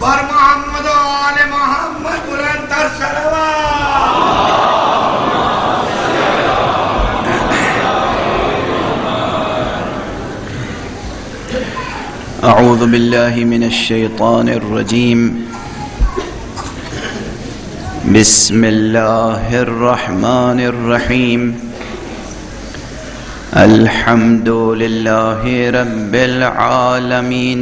بر محمد و آل محمد بلندتر صلوات. أعوذ بالله من الشيطان الرجيم. بسم الله الرحمن الرحيم. الحمد لله رب العالمين،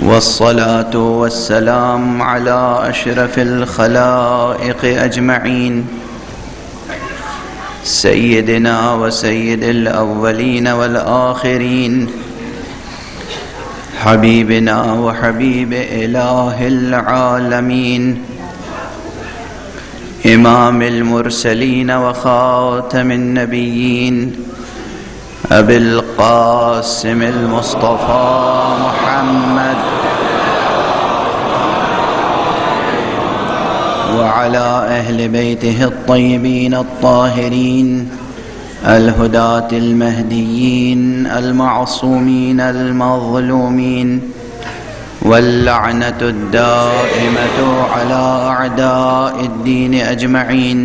والصلاة والسلام على أشرف الخلائق أجمعين، سيدنا وسيد الأولين والآخرين، حبيبنا وحبيب إله العالمين، إمام المرسلين وخاتم النبيين، أبي القاسم المصطفى محمد، وعلى أهل بيته الطيبين الطاهرين الهداة المهديين المعصومين المظلومين، واللعنة الدائمة على أعداء الدين أجمعين.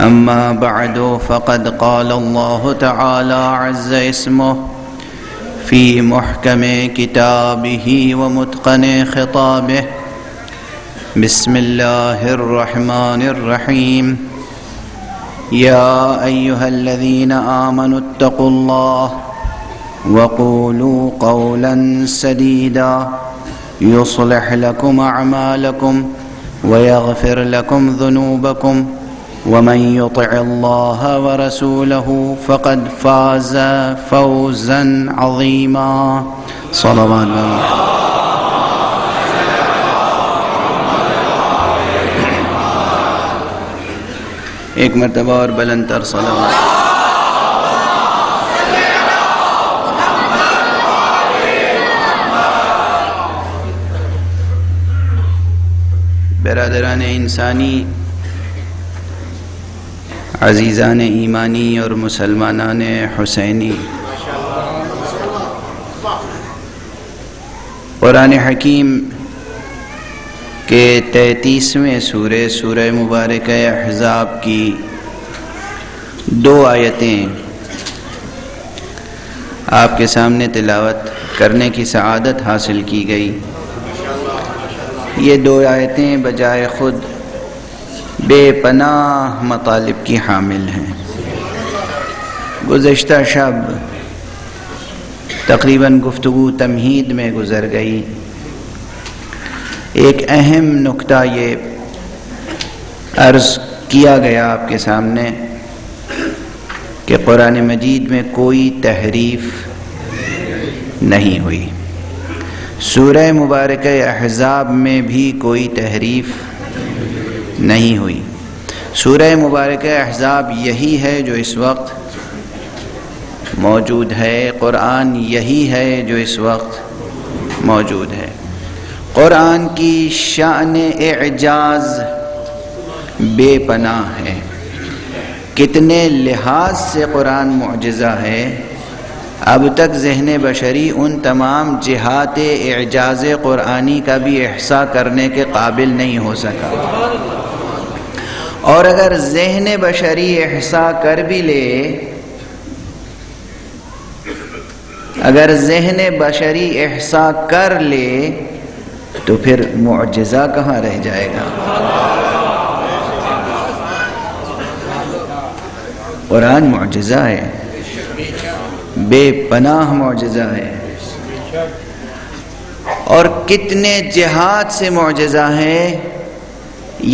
أما بعد، فقد قال الله تعالى عز اسمه في محكم كتابه ومتقن خطابه. بسم الله الرحمن الرحيم. يا أيها الذين آمنوا اتقوا الله وقولوا قولا سديدا يصلح لكم أعمالكم ويغفر لكم ذنوبكم، ومن يطع الله ورسوله فقد فاز فوزا عظيما. صلوات الله. ایک مرتبہ اور بلند تر صلوات. برادران انسانی، عزیزان ایمانی اور مسلمانان حسینی، قرآن حکیم کے 33ویں سورہ مبارکہ احزاب کی 2 آیتیں آپ کے سامنے تلاوت کرنے کی سعادت حاصل کی گئی. یہ 2 آیتیں بجائے خود بے پناہ مطالب کی حامل ہیں. گزشتہ شب تقریباً گفتگو تمہید میں گزر گئی. ایک اہم نکتہ یہ عرض کیا گیا آپ کے سامنے کہ قرآن مجید میں کوئی تحریف نہیں ہوئی. سورہ مبارکہ احزاب میں بھی کوئی تحریف نہیں ہوئی. سورہ مبارکہ احزاب یہی ہے جو اس وقت موجود ہے، قرآن یہی ہے جو اس وقت موجود ہے. قرآن کی شان اعجاز بے پناہ ہے. کتنے لحاظ سے قرآن معجزہ ہے، اب تک ذہن بشری ان تمام جہات اعجاز قرآنی کا بھی احصاء کرنے کے قابل نہیں ہو سکا. اور اگر ذہن بشری احصاء کر بھی لے، اگر ذہن بشری احصاء کر لے تو پھر معجزہ کہاں رہ جائے گا؟ قرآن معجزہ ہے، بے پناہ معجزہ ہے، اور کتنے جہات سے معجزہ ہے،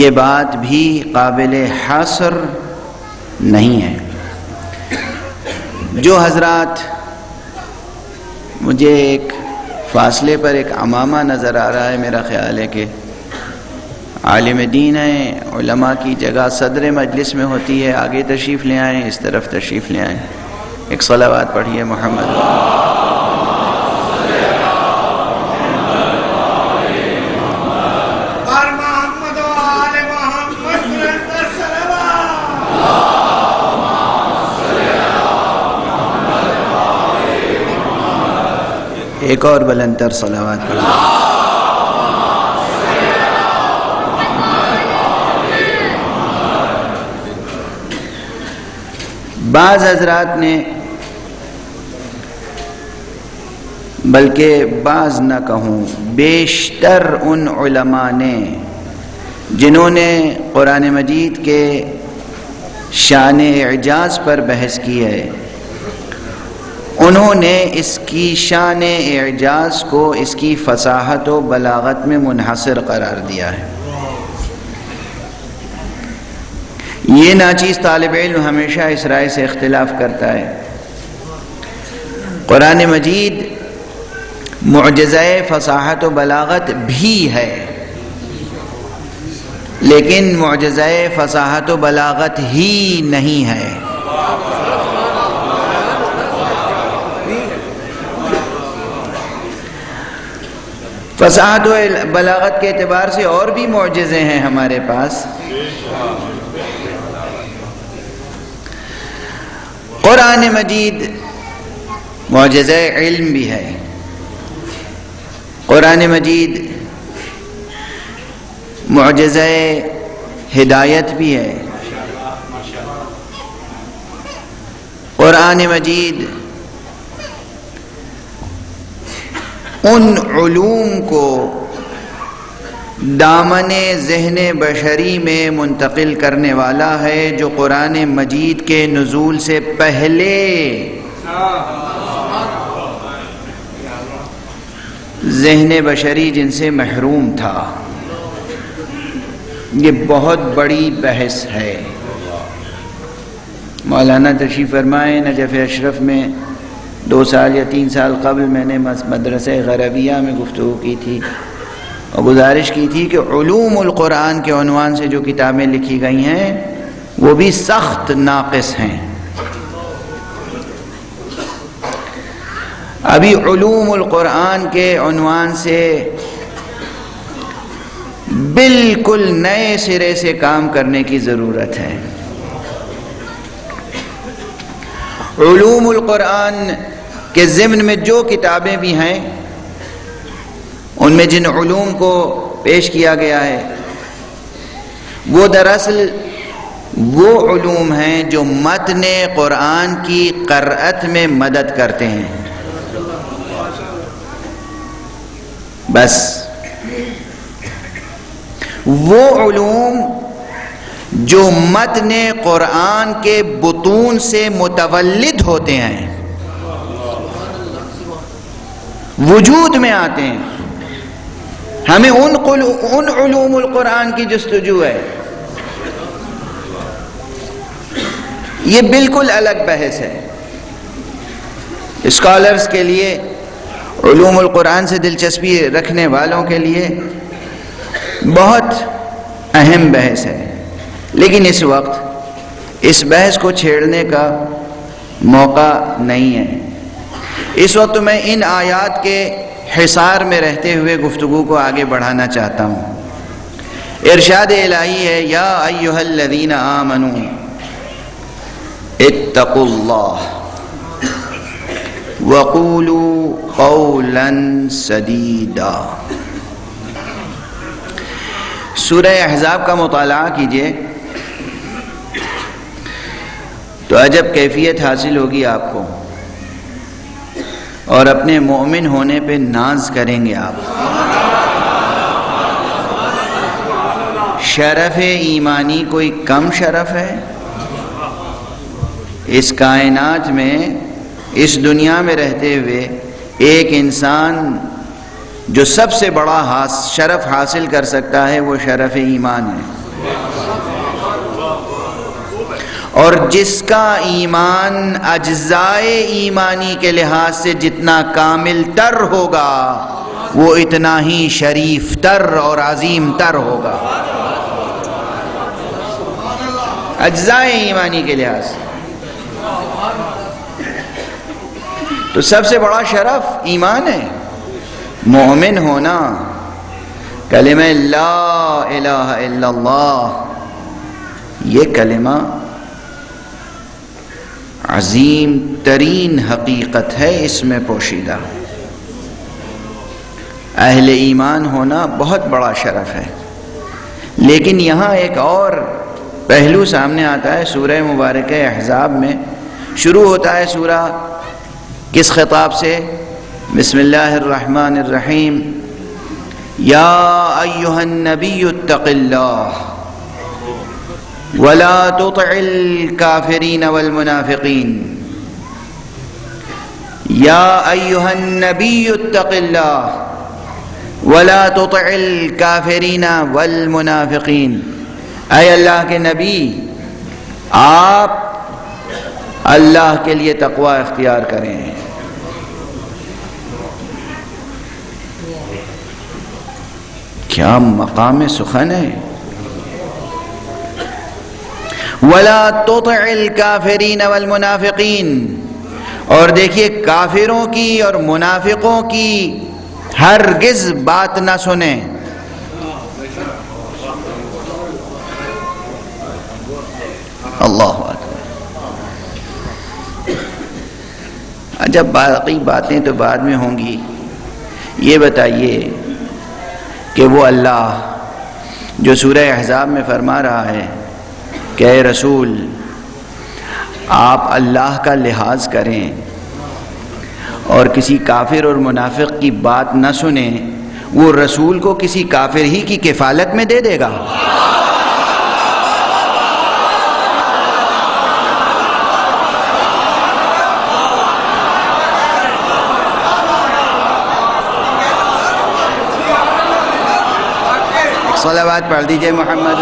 یہ بات بھی قابل حصر نہیں ہے. جو حضرات مجھے ایک فاصلے پر ایک عمامہ نظر آ رہا ہے، میرا خیال ہے کہ عالم دین ہیں، علماء کی جگہ صدر مجلس میں ہوتی ہے، آگے تشریف لے آئیں، اس طرف تشریف لے آئیں. ایک صلوات پڑھیے محمد. ایک اور بلند تر صلوات پڑھیے. بعض حضرات نے، بلکہ بعض نہ کہوں بیشتر ان علماء نے جنہوں نے قرآن مجید کے شان اعجاز پر بحث کی ہے، انہوں نے اس کی شان اعجاز کو اس کی فصاحت و بلاغت میں منحصر قرار دیا ہے. یہ ناچیز طالب علم ہمیشہ اس رائے سے اختلاف کرتا ہے. قرآن مجید معجزہ فصاحت و بلاغت بھی ہے، لیکن معجزہ فصاحت و بلاغت ہی نہیں ہے. فصاحت و بلاغت کے اعتبار سے اور بھی معجزے ہیں ہمارے پاس. قرآن مجید معجزہ علم بھی ہے، قرآن مجید معجزہ ہدایت بھی ہے، قرآن مجید ان علوم کو دامن ذہن بشری میں منتقل کرنے والا ہے جو قرآن مجید کے نزول سے پہلے ذہن بشری جن سے محروم تھا. یہ بہت بڑی بحث ہے. مولانا تشریف فرمائے نجف اشرف میں 2 سال یا 3 سال قبل میں نے مدرسہ غربیہ میں گفتگو کی تھی اور گزارش کی تھی کہ علوم القرآن کے عنوان سے جو کتابیں لکھی گئی ہیں وہ بھی سخت ناقص ہیں. ابھی علوم القرآن کے عنوان سے بالکل نئے سرے سے کام کرنے کی ضرورت ہے. علوم القرآن کے ضمن میں جو کتابیں بھی ہیں ان میں جن علوم کو پیش کیا گیا ہے وہ دراصل وہ علوم ہیں جو متن قرآن کی قرأت میں مدد کرتے ہیں. بس وہ علوم جو متن قرآن کے بطون سے متولد ہوتے ہیں، وجود میں آتے ہیں، ہمیں ان علوم القرآن کی جستجو ہے. یہ بالکل الگ بحث ہے. اسکالرز کے لیے، علوم القرآن سے دلچسپی رکھنے والوں کے لیے بہت اہم بحث ہے، لیکن اس وقت اس بحث کو چھیڑنے کا موقع نہیں ہے. اس وقت میں ان آیات کے حصار میں رہتے ہوئے گفتگو کو آگے بڑھانا چاہتا ہوں. ارشاد الہی ہے یا ایھا الذین آمنوا اتقوا اللہ وقولوا قولا سدیدا. سورہ احزاب کا مطالعہ کیجئے تو عجب کیفیت حاصل ہوگی آپ کو، اور اپنے مومن ہونے پہ ناز کریں گے آپ. شرف ایمانی کوئی کم شرف ہے؟ اس کائنات میں، اس دنیا میں رہتے ہوئے ایک انسان جو سب سے بڑا شرف حاصل کر سکتا ہے وہ شرف ایمان ہے. اور جس کا ایمان اجزائے ایمانی کے لحاظ سے جتنا کامل تر ہوگا وہ اتنا ہی شریف تر اور عظیم تر ہوگا، اجزائے ایمانی کے لحاظ سے۔ تو سب سے بڑا شرف ایمان ہے، مومن ہونا، کلمہ لا الہ الا اللہ، یہ کلمہ عظیم ترین حقیقت ہے، اس میں پوشیدہ اہل ایمان ہونا بہت بڑا شرف ہے۔ لیکن یہاں ایک اور پہلو سامنے آتا ہے۔ سورہ مبارکہ احزاب میں شروع ہوتا ہے سورہ کس خطاب سے؟ بسم اللہ الرحمن الرحیم، یا ایہا النبی اتق اللہ ولا تطع الکافرین والمنافقین، یا ایہا النبی اتق اللہ ولا تطع الکافرین والمنافقین، اے اللہ کے نبی آپ اللہ کے لیے تقوی اختیار کریں۔ کیا مقام سخن ہے! وَلَا تُطِعِ الْكَافِرِينَ وَالْمُنَافِقِينَ، اور دیکھیے کافروں کی اور منافقوں کی ہرگز بات نہ سنیں۔ اللہ اکبر۔ جب باقی باتیں تو بعد میں ہوں گی، یہ بتائیے کہ وہ اللہ جو سورہ احزاب میں فرما رہا ہے کہ اے رسول آپ اللہ کا لحاظ کریں اور کسی کافر اور منافق کی بات نہ سنیں، وہ رسول کو کسی کافر ہی کی کفالت میں دے دے گا؟ صلوات پڑھ دیجئے محمد۔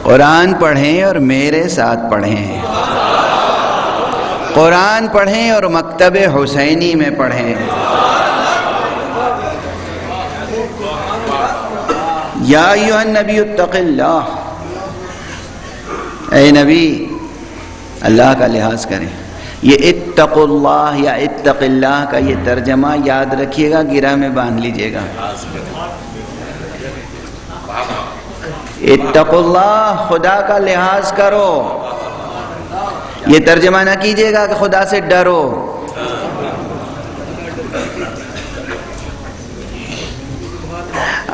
قرآن پڑھیں اور میرے ساتھ پڑھیں، قرآن پڑھیں اور مکتب حسینی میں پڑھیں۔ یا ایھا النبی اتق اللہ، اے نبی اللہ کا لحاظ کریں۔ یہ اتق اللہ یا اتق اللہ کا یہ ترجمہ یاد رکھیے گا، گرہ میں باندھ لیجئے گا۔ اتق اللہ، خدا کا لحاظ کرو، یہ ترجمہ نہ کیجئے گا کہ خدا سے ڈرو۔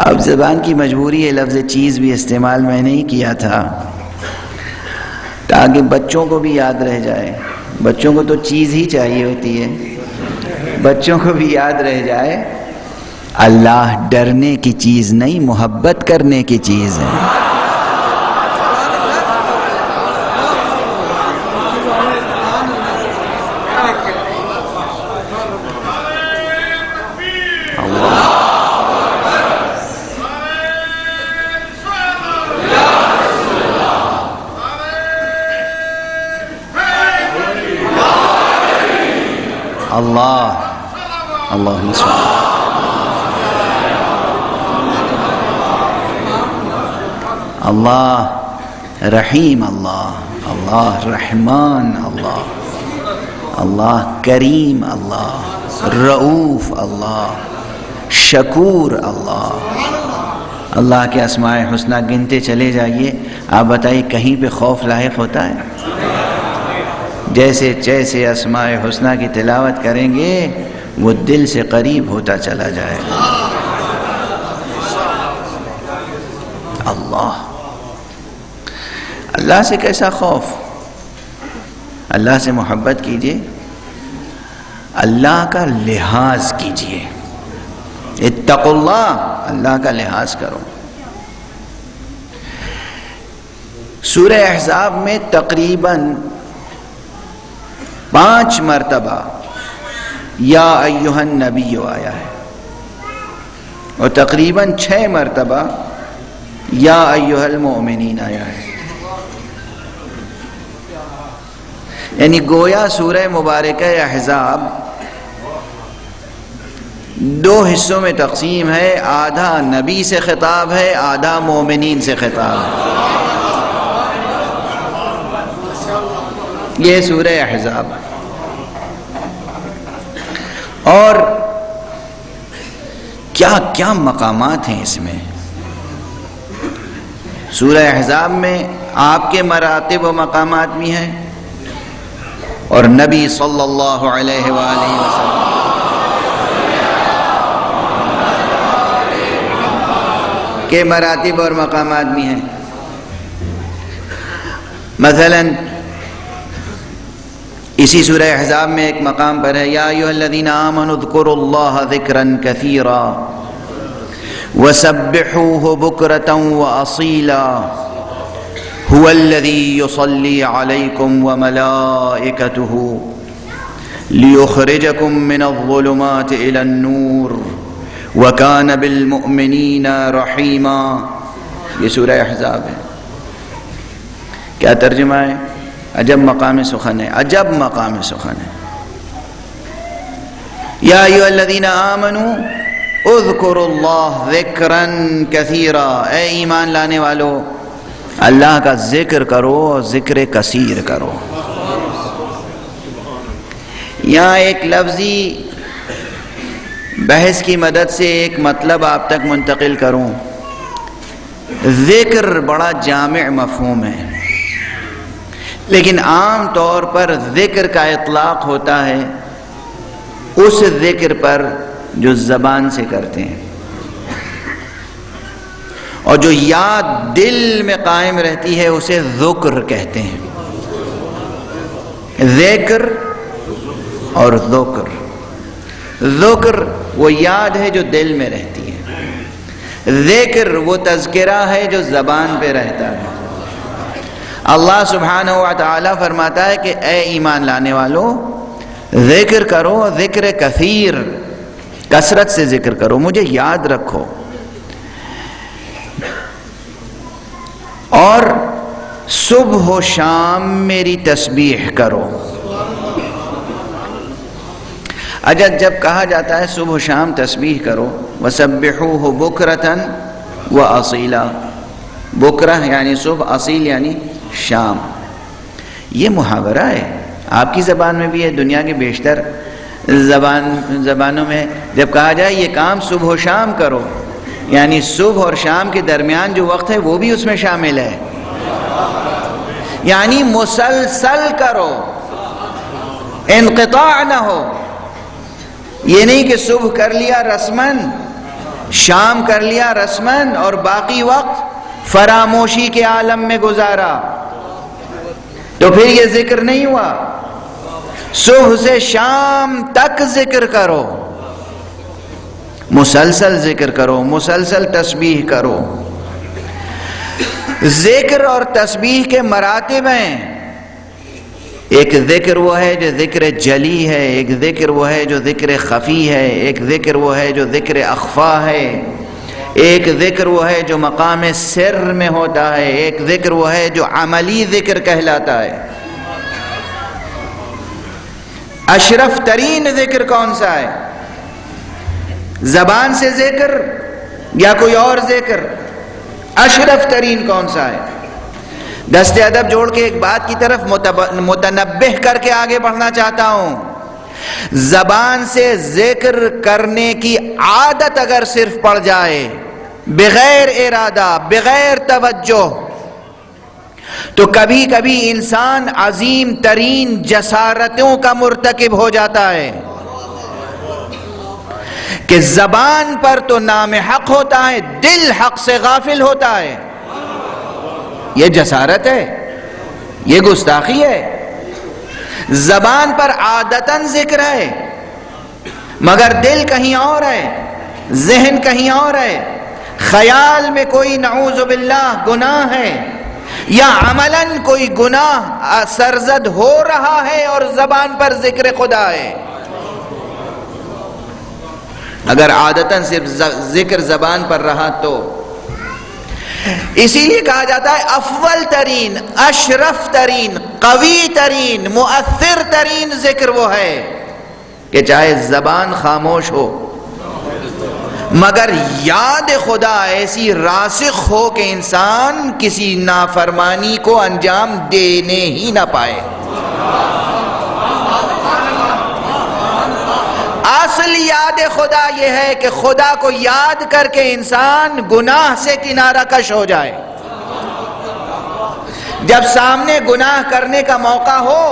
اب زبان کی مجبوری ہے، لفظ چیز بھی استعمال میں نہیں کیا تھا تاکہ بچوں کو بھی یاد رہ جائے۔ بچوں کو تو چیز ہی چاہیے ہوتی ہے، بچوں کو بھی یاد رہ جائے اللہ ڈرنے کی چیز نہیں، محبت کرنے کی چیز ہے۔ اللہ اللہم صل اللہ رحیم، اللہ اللہ رحمان، اللہ کریم، اللہ رؤوف، اللہ شکور، اللہ کے اسماء حسنہ گنتے چلے جائیے۔ آپ بتائیے کہیں پہ خوف لاحق ہوتا ہے؟ جیسے جیسے اسماء حسنہ کی تلاوت کریں گے وہ دل سے قریب ہوتا چلا جائے گا۔ اللہ سے کیسا خوف؟ اللہ سے محبت کیجئے، اللہ کا لحاظ کیجئے۔ اتقوا اللہ، اللہ کا لحاظ کرو۔ سورہ احزاب میں تقریباً 5 مرتبہ یا ایھا النبی آیا ہے، اور تقریباً 6 مرتبہ یا ایھا المؤمنین آیا ہے. یعنی گویا سورہ مبارکہ احزاب 2 حصوں میں تقسیم ہے، آدھا نبی سے خطاب ہے، آدھا مومنین سے خطاب ہے. یہ سورہ احزاب. اور کیا کیا مقامات ہیں اس میں. سورہ احزاب میں آپ کے مراتب و مقامات بھی ہیں، اور نبی صلی اللہ علیہ وآلہ وسلم کے مراتب اور مقامات بھی ہیں. مثلا اسی سورہ احزاب میں ایک مقام پر ہے یا ایھا الذین آمنوا اذکروا اللہ ذکرا کثیرا وسبحوہ بکرۃ واصیلا هو الذی یصلی علیکم وملائکتہ لیخرجکم من الظلمات الی النور وکان بالمؤمنین رحیما. یہ سورہ احزاب ہے. کیا ترجمہ ہے؟ عجب مقام سخن ہے، عجب مقام سخن ہے. یا ایھا الذین آمنوا اذکروا اللہ ذکرا کثیرا، اے ایمان لانے والو اللہ کا ذکر کرو اور ذکر کثیر کرو. یہاں ایک لفظی بحث کی مدد سے ایک مطلب آپ تک منتقل کروں. ذکر بڑا جامع مفہوم ہے، لیکن عام طور پر ذکر کا اطلاق ہوتا ہے اس ذکر پر جو زبان سے کرتے ہیں، اور جو یاد دل میں قائم رہتی ہے اسے ذکر کہتے ہیں. ذکر اور ذکر. ذکر وہ یاد ہے جو دل میں رہتی ہے، ذکر وہ تذکرہ ہے جو زبان پہ رہتا ہے. اللہ سبحانہ و تعالی فرماتا ہے کہ اے ایمان لانے والو ذکر کرو، ذکر کثیر، کثرت سے ذکر کرو، مجھے یاد رکھو، اور صبح و شام میری تسبیح کرو. اجل جب کہا جاتا ہے صبح و شام تسبیح کرو، وسبحوہ بکرۃ واصیلا، بکرہ یعنی صبح، اصیل یعنی شام. یہ محاورہ ہے، آپ کی زبان میں بھی ہے، دنیا کے بیشتر زبانوں میں جب کہا جائے یہ کام صبح و شام کرو، یعنی صبح اور شام کے درمیان جو وقت ہے وہ بھی اس میں شامل ہے، یعنی مسلسل کرو، انقطاع نہ ہو. یہ نہیں کہ صبح کر لیا رسمن، شام کر لیا رسمن اور باقی وقت فراموشی کے عالم میں گزارا، تو پھر یہ ذکر نہیں ہوا. صبح سے شام تک ذکر کرو، مسلسل ذکر کرو، مسلسل تسبیح کرو. ذکر اور تسبیح کے مراتب ہیں. ایک ذکر وہ ہے جو ذکر جلی ہے، ایک ذکر وہ ہے جو ذکر خفی ہے، ایک ذکر وہ ہے جو ذکر اخفا ہے، ایک ذکر وہ ہے جو مقام سر میں ہوتا ہے، ایک ذکر وہ ہے جو عملی ذکر کہلاتا ہے. اشرف ترین ذکر کون سا ہے؟ زبان سے ذکر یا کوئی اور ذکر؟ اشرف ترین کون سا ہے؟ دست ادب جوڑ کے ایک بات کی طرف متنبہ کر کے آگے بڑھنا چاہتا ہوں. زبان سے ذکر کرنے کی عادت اگر صرف پڑ جائے بغیر ارادہ، بغیر توجہ، تو کبھی کبھی انسان عظیم ترین جسارتوں کا مرتکب ہو جاتا ہے کہ زبان پر تو نام حق ہوتا ہے، دل حق سے غافل ہوتا ہے. یہ جسارت ہے، یہ گستاخی ہے. زبان پر عادتاً ذکر ہے مگر دل کہیں اور ہے، ذہن کہیں اور ہے، خیال میں کوئی نعوذ باللہ گناہ ہے، یا عملاً کوئی گناہ سرزد ہو رہا ہے اور زبان پر ذکر خدا ہے. اگر عادتاً صرف ذکر زبان پر رہا تو اسی لیے کہا جاتا ہے افضل ترین، اشرف ترین، قوی ترین، مؤثر ترین ذکر وہ ہے کہ چاہے زبان خاموش ہو مگر یاد خدا ایسی راسخ ہو کہ انسان کسی نافرمانی کو انجام دینے ہی نہ پائے. اصل یاد خدا یہ ہے کہ خدا کو یاد کر کے انسان گناہ سے کنارہ کش ہو جائے. جب سامنے گناہ کرنے کا موقع ہو،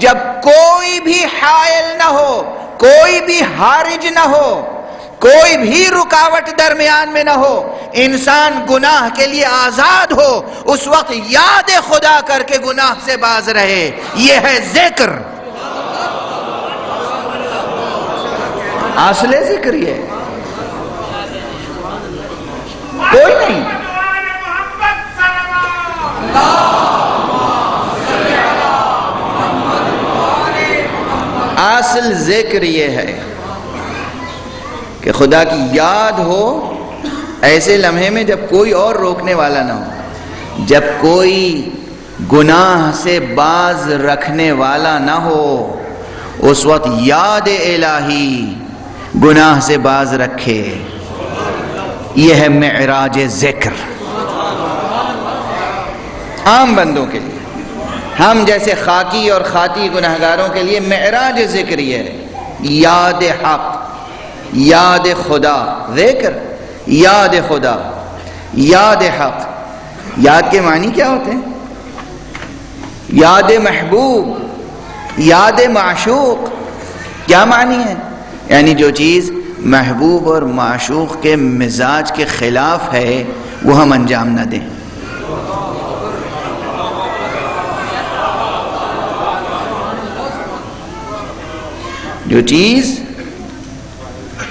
جب کوئی بھی حائل نہ ہو، کوئی بھی حارج نہ ہو، کوئی بھی رکاوٹ درمیان میں نہ ہو، انسان گناہ کے لیے آزاد ہو، اس وقت یاد خدا کر کے گناہ سے باز رہے. یہ ہے ذکر. اصل ذکر یہ کوئی نہیں. اصل ذکر یہ ہے کہ خدا کی یاد ہو ایسے لمحے میں جب کوئی اور روکنے والا نہ ہو، جب کوئی گناہ سے باز رکھنے والا نہ ہو، اس وقت یاد الہی گناہ سے باز رکھے. یہ ہے معراج ذکر. عام بندوں کے لیے، ہم جیسے خاکی اور خاطی گناہگاروں کے لیے معراج ذکر یہ ہے. یاد حق، یاد خدا. ذکر یاد خدا، یاد حق. یاد کے معنی کیا ہوتے ہیں؟ یاد محبوب، یاد معشوق. کیا معنی ہے؟ یعنی جو چیز محبوب اور معشوق کے مزاج کے خلاف ہے وہ ہم انجام نہ دیں. جو چیز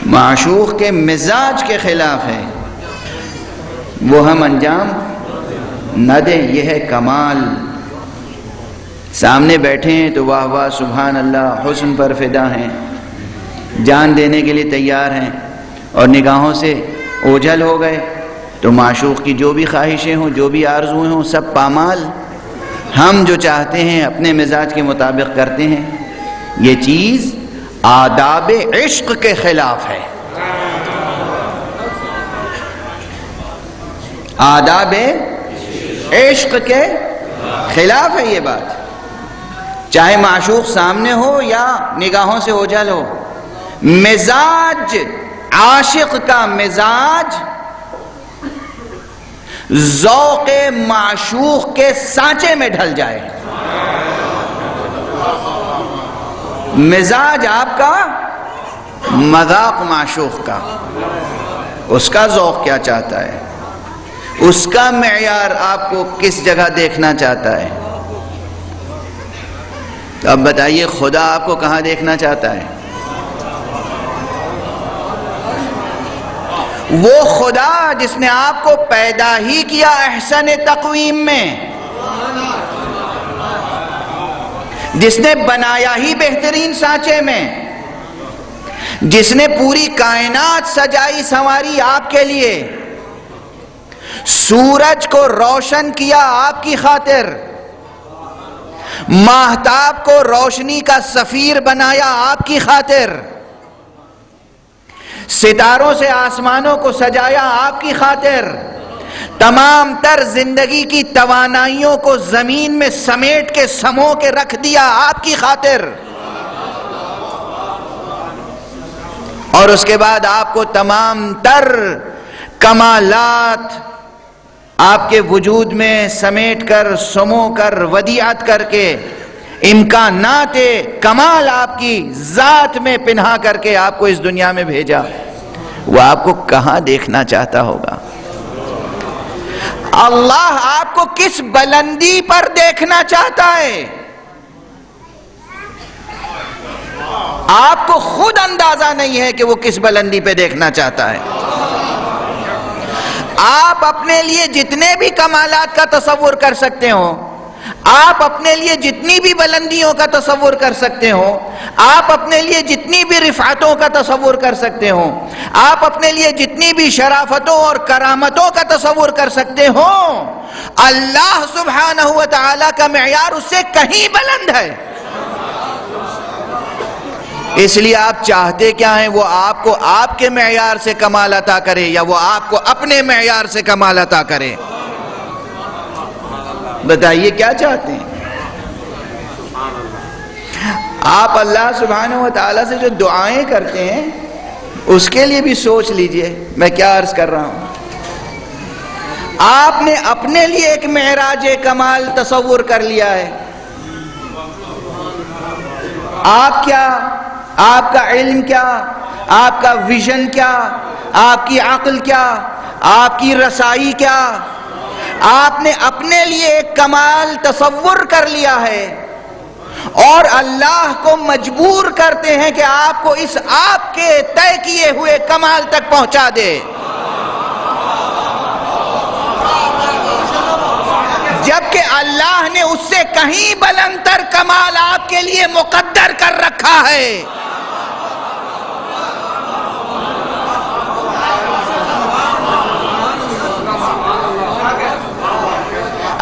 معشوق کے مزاج کے خلاف ہے وہ ہم انجام نہ دیں. یہ ہے کمال. سامنے بیٹھے ہیں تو واہ واہ سبحان اللہ، حسن پر فدا ہیں، جان دینے کے لیے تیار ہیں، اور نگاہوں سے اوجھل ہو گئے تو معشوق کی جو بھی خواہشیں ہوں، جو بھی آرزویں ہوں، سب پامال. ہم جو چاہتے ہیں اپنے مزاج کے مطابق کرتے ہیں. یہ چیز آداب عشق کے خلاف ہے. آداب عشق کے خلاف ہے یہ بات. چاہے معشوق سامنے ہو یا نگاہوں سے اوجھل ہو. مزاج عاشق کا مزاج ذوق معشوق کے سانچے میں ڈھل جائے. مزاج آپ کا، مذاق معشوق کا. اس کا ذوق کیا چاہتا ہے، اس کا معیار آپ کو کس جگہ دیکھنا چاہتا ہے. تو اب بتائیے خدا آپ کو کہاں دیکھنا چاہتا ہے؟ وہ خدا جس نے آپ کو پیدا ہی کیا احسن تقویم میں، جس نے بنایا ہی بہترین سانچے میں، جس نے پوری کائنات سجائی سنواری آپ کے لیے، سورج کو روشن کیا آپ کی خاطر، ماہتاب کو روشنی کا سفیر بنایا آپ کی خاطر، ستاروں سے آسمانوں کو سجایا آپ کی خاطر، تمام تر زندگی کی توانائیوں کو زمین میں سمیٹ کے سمو کے رکھ دیا آپ کی خاطر، اور اس کے بعد آپ کو تمام تر کمالات آپ کے وجود میں سمیٹ کر سمو کر ودیعت کر کے امکانات کمال آپ کی ذات میں پنہا کر کے آپ کو اس دنیا میں بھیجا. وہ آپ کو کہاں دیکھنا چاہتا ہوگا؟ اللہ آپ کو کس بلندی پر دیکھنا چاہتا ہے؟ آپ کو خود اندازہ نہیں ہے کہ وہ کس بلندی پہ دیکھنا چاہتا ہے. آپ اپنے لیے جتنے بھی کمالات کا تصور کر سکتے ہو، آپ اپنے لیے جتنی بھی بلندیوں کا تصور کر سکتے ہو، آپ اپنے لیے جتنی بھی رفعتوں کا تصور کر سکتے ہو، آپ اپنے لیے جتنی بھی شرافتوں اور کرامتوں کا تصور کر سکتے ہو، اللہ سبحانہ و تعالی کا معیار اس سے کہیں بلند ہے۔ اس لیے آپ چاہتے کیا ہیں؟ وہ آپ کو آپ کے معیار سے کمال عطا کرے یا وہ آپ کو اپنے معیار سے کمال عطا کرے؟ بتائیے کیا چاہتے ہیں؟ آپ اللہ سبحانہ و تعالیٰ سے جو دعائیں کرتے ہیں اس کے لیے بھی سوچ لیجئے میں کیا عرض کر رہا ہوں۔ آپ نے اپنے لیے ایک معراج کمال تصور کر لیا ہے۔ آپ کیا، آپ کا علم کیا، آپ کا ویژن کیا، آپ کی عقل کیا، آپ کی رسائی کیا، آپ نے اپنے لیے ایک کمال تصور کر لیا ہے اور اللہ کو مجبور کرتے ہیں کہ آپ کو اس آپ کے طے کیے ہوئے کمال تک پہنچا دے، جبکہ اللہ نے اس سے کہیں بلند تر کمال آپ کے لیے مقدر کر رکھا ہے۔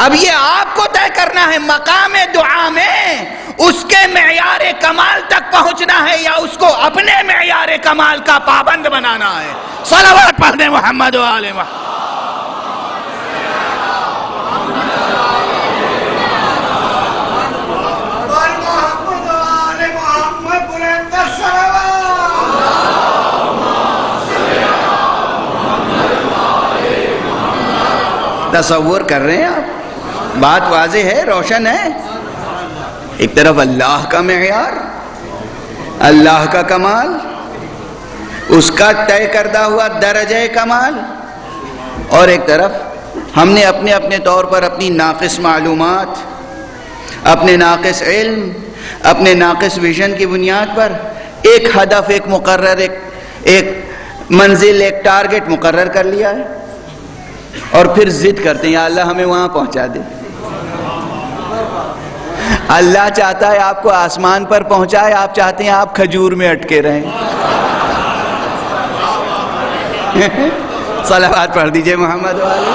اب یہ آپ کو طے کرنا ہے مقام دعا میں اس کے معیار کمال تک پہنچنا ہے یا اس کو اپنے معیار کمال کا پابند بنانا ہے۔ صلوات پڑھ دیں محمد و آل محمد۔ تصور کر رہے ہیں آپ؟ بات واضح ہے، روشن ہے۔ ایک طرف اللہ کا معیار، اللہ کا کمال، اس کا طے کردہ ہوا درجہ کمال، اور ایک طرف ہم نے اپنے طور پر اپنی ناقص معلومات، اپنے ناقص علم، اپنے ناقص ویژن کی بنیاد پر ایک ہدف، ایک مقرر، ایک منزل، ایک ٹارگٹ مقرر کر لیا ہے اور پھر ضد کرتے ہیں یا اللہ ہمیں وہاں پہنچا دے۔ اللہ چاہتا ہے آپ کو آسمان پر پہنچائے، آپ چاہتے ہیں آپ کھجور میں اٹکے رہیں۔ صلوات پڑھ دیجئے محمد والے۔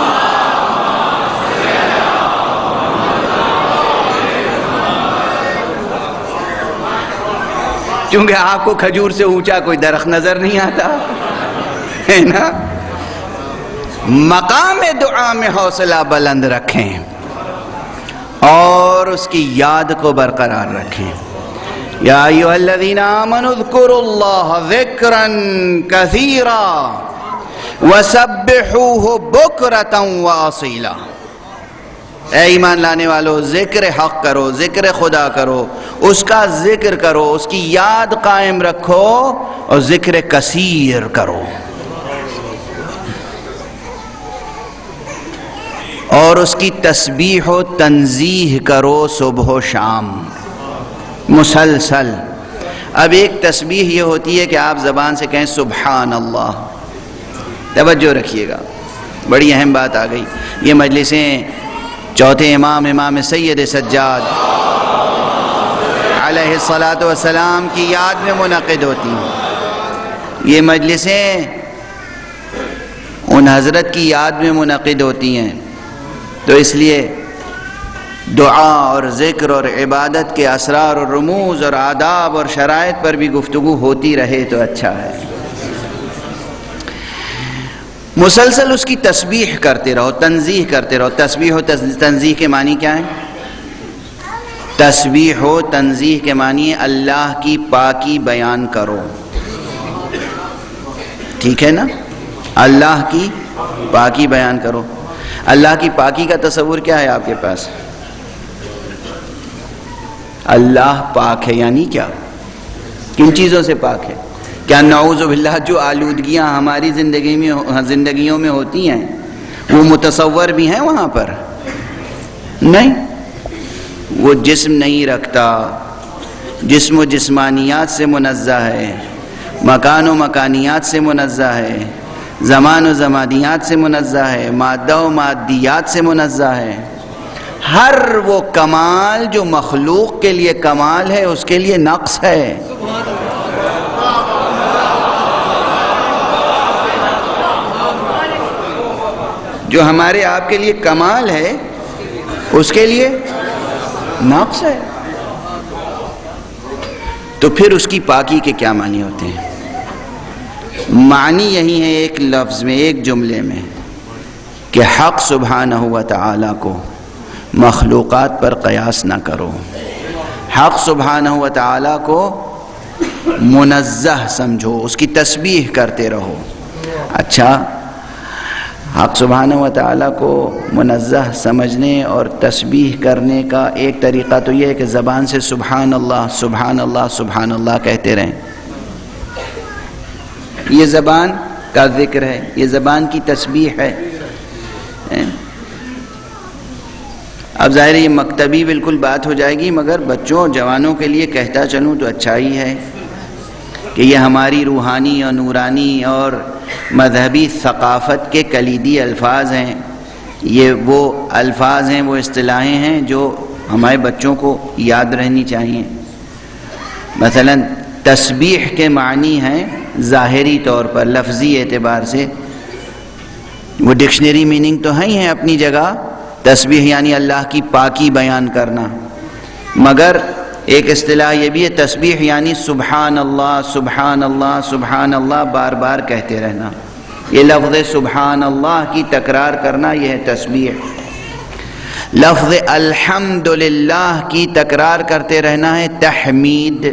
چونکہ آپ کو کھجور سے اونچا کوئی درخت نظر نہیں آتا ہے نا۔ مقام دعا میں حوصلہ بلند رکھیں اور اس کی یاد کو برقرار رکھیں۔ یا ایھا الذین آمنوا اذکروا اللہ ذکرا کثیرا وسبحوہ بکرۃ واصیلا۔ اے ایمان لانے والو، ذکر حق کرو، ذکر خدا کرو، اس کا ذکر کرو، اس کی یاد قائم رکھو اور ذکر کثیر کرو، اور اس کی تسبیح و تنزیہ کرو صبح و شام مسلسل۔ اب ایک تسبیح یہ ہوتی ہے کہ آپ زبان سے کہیں سبحان اللہ۔ توجہ رکھیے گا، بڑی اہم بات آ گئی۔ یہ مجلسیں چوتھے امام سید سجاد علیہ الصلاۃ والسلام کی یاد میں منعقد ہوتی ہیں۔ یہ مجلسیں ان حضرت کی یاد میں منعقد ہوتی ہیں، تو اس لیے دعا اور ذکر اور عبادت کے اسرار اور رموز اور آداب اور شرائط پر بھی گفتگو ہوتی رہے تو اچھا ہے۔ مسلسل اس کی تسبیح کرتے رہو، تنزیہ کرتے رہو۔ تسبیح و تنزیہ کے معنی کیا ہے؟ تسبیح و تنزیہ کے معنی اللہ کی پاکی بیان کرو، ٹھیک ہے نا؟ اللہ کی پاکی بیان کرو۔ اللہ کی پاکی کا تصور کیا ہے آپ کے پاس؟ اللہ پاک ہے یعنی کیا؟ کن چیزوں سے پاک ہے؟ کیا نعوذ باللہ جو آلودگیاں ہماری زندگیوں میں ہوتی ہیں وہ متصور بھی ہیں وہاں پر؟ نہیں، وہ جسم نہیں رکھتا، جسم و جسمانیات سے منزہ ہے، مکان و مکانیات سے منزہ ہے، زمان و زمانیات سے منزہ ہے، مادہ و مادیات سے منزہ ہے۔ ہر وہ کمال جو مخلوق کے لیے کمال ہے اس کے لیے نقص ہے۔ جو ہمارے آپ کے لیے کمال ہے اس کے لیے نقص ہے۔ تو پھر اس کی پاکی کے کیا معنی ہوتے ہیں؟ معنی یہی ہے ایک لفظ میں، ایک جملے میں، کہ حق سبحانہ و تعالیٰ کو مخلوقات پر قیاس نہ کرو، حق سبحانہ و تعالیٰ کو منزہ سمجھو، اس کی تسبیح کرتے رہو۔ اچھا، حق سبحانہ و تعالیٰ کو منزہ سمجھنے اور تسبیح کرنے کا ایک طریقہ تو یہ ہے کہ زبان سے سبحان اللہ سبحان اللہ سبحان اللہ کہتے رہیں۔ یہ زبان کا ذکر ہے، یہ زبان کی تسبیح ہے۔ اب ظاہر ہے یہ مکتبی بالکل بات ہو جائے گی، مگر بچوں جوانوں کے لیے کہتا چلوں تو اچھا ہی ہے کہ یہ ہماری روحانی اور نورانی اور مذہبی ثقافت کے کلیدی الفاظ ہیں۔ یہ وہ الفاظ ہیں، وہ اصطلاحیں ہیں جو ہمارے بچوں کو یاد رہنی چاہیے۔ مثلا تسبیح کے معنی ہیں ظاہری طور پر لفظی اعتبار سے، وہ ڈکشنری میننگ تو ہی ہیں اپنی جگہ، تسبیح یعنی اللہ کی پاکی بیان کرنا، مگر ایک اصطلاح یہ بھی ہے تسبیح یعنی سبحان اللہ سبحان اللہ سبحان اللہ بار بار کہتے رہنا۔ یہ لفظ سبحان اللہ کی تکرار کرنا یہ ہے تسبیح۔ لفظ الحمدللہ کی تکرار کرتے رہنا ہے تحمید۔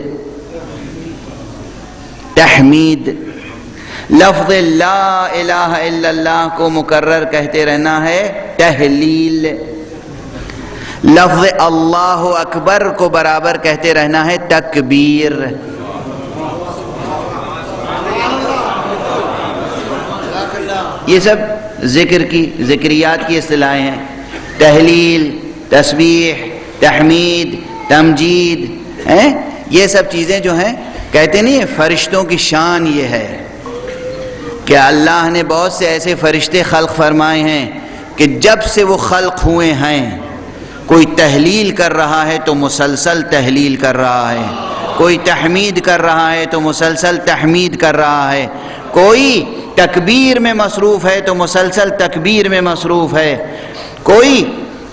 تحمید۔ لفظ لا الہ الا اللہ کو مکرر کہتے رہنا ہے تہلیل۔ لفظ اللہ اکبر کو برابر کہتے رہنا ہے تکبیر۔ یہ سب ذکریات کی اصطلاحیں ہیں، تہلیل، تسبیح، تحمید، تمجید، یہ سب چیزیں جو ہیں کہتے نہیں فرشتوں کی شان یہ ہے کہ اللہ نے بہت سے ایسے فرشتے خلق فرمائے ہیں کہ جب سے وہ خلق ہوئے ہیں کوئی تحلیل کر رہا ہے تو مسلسل تحلیل کر رہا ہے، کوئی تحمید کر رہا ہے تو مسلسل تحمید کر رہا ہے، کوئی تکبیر میں مصروف ہے تو مسلسل تکبیر میں مصروف ہے، کوئی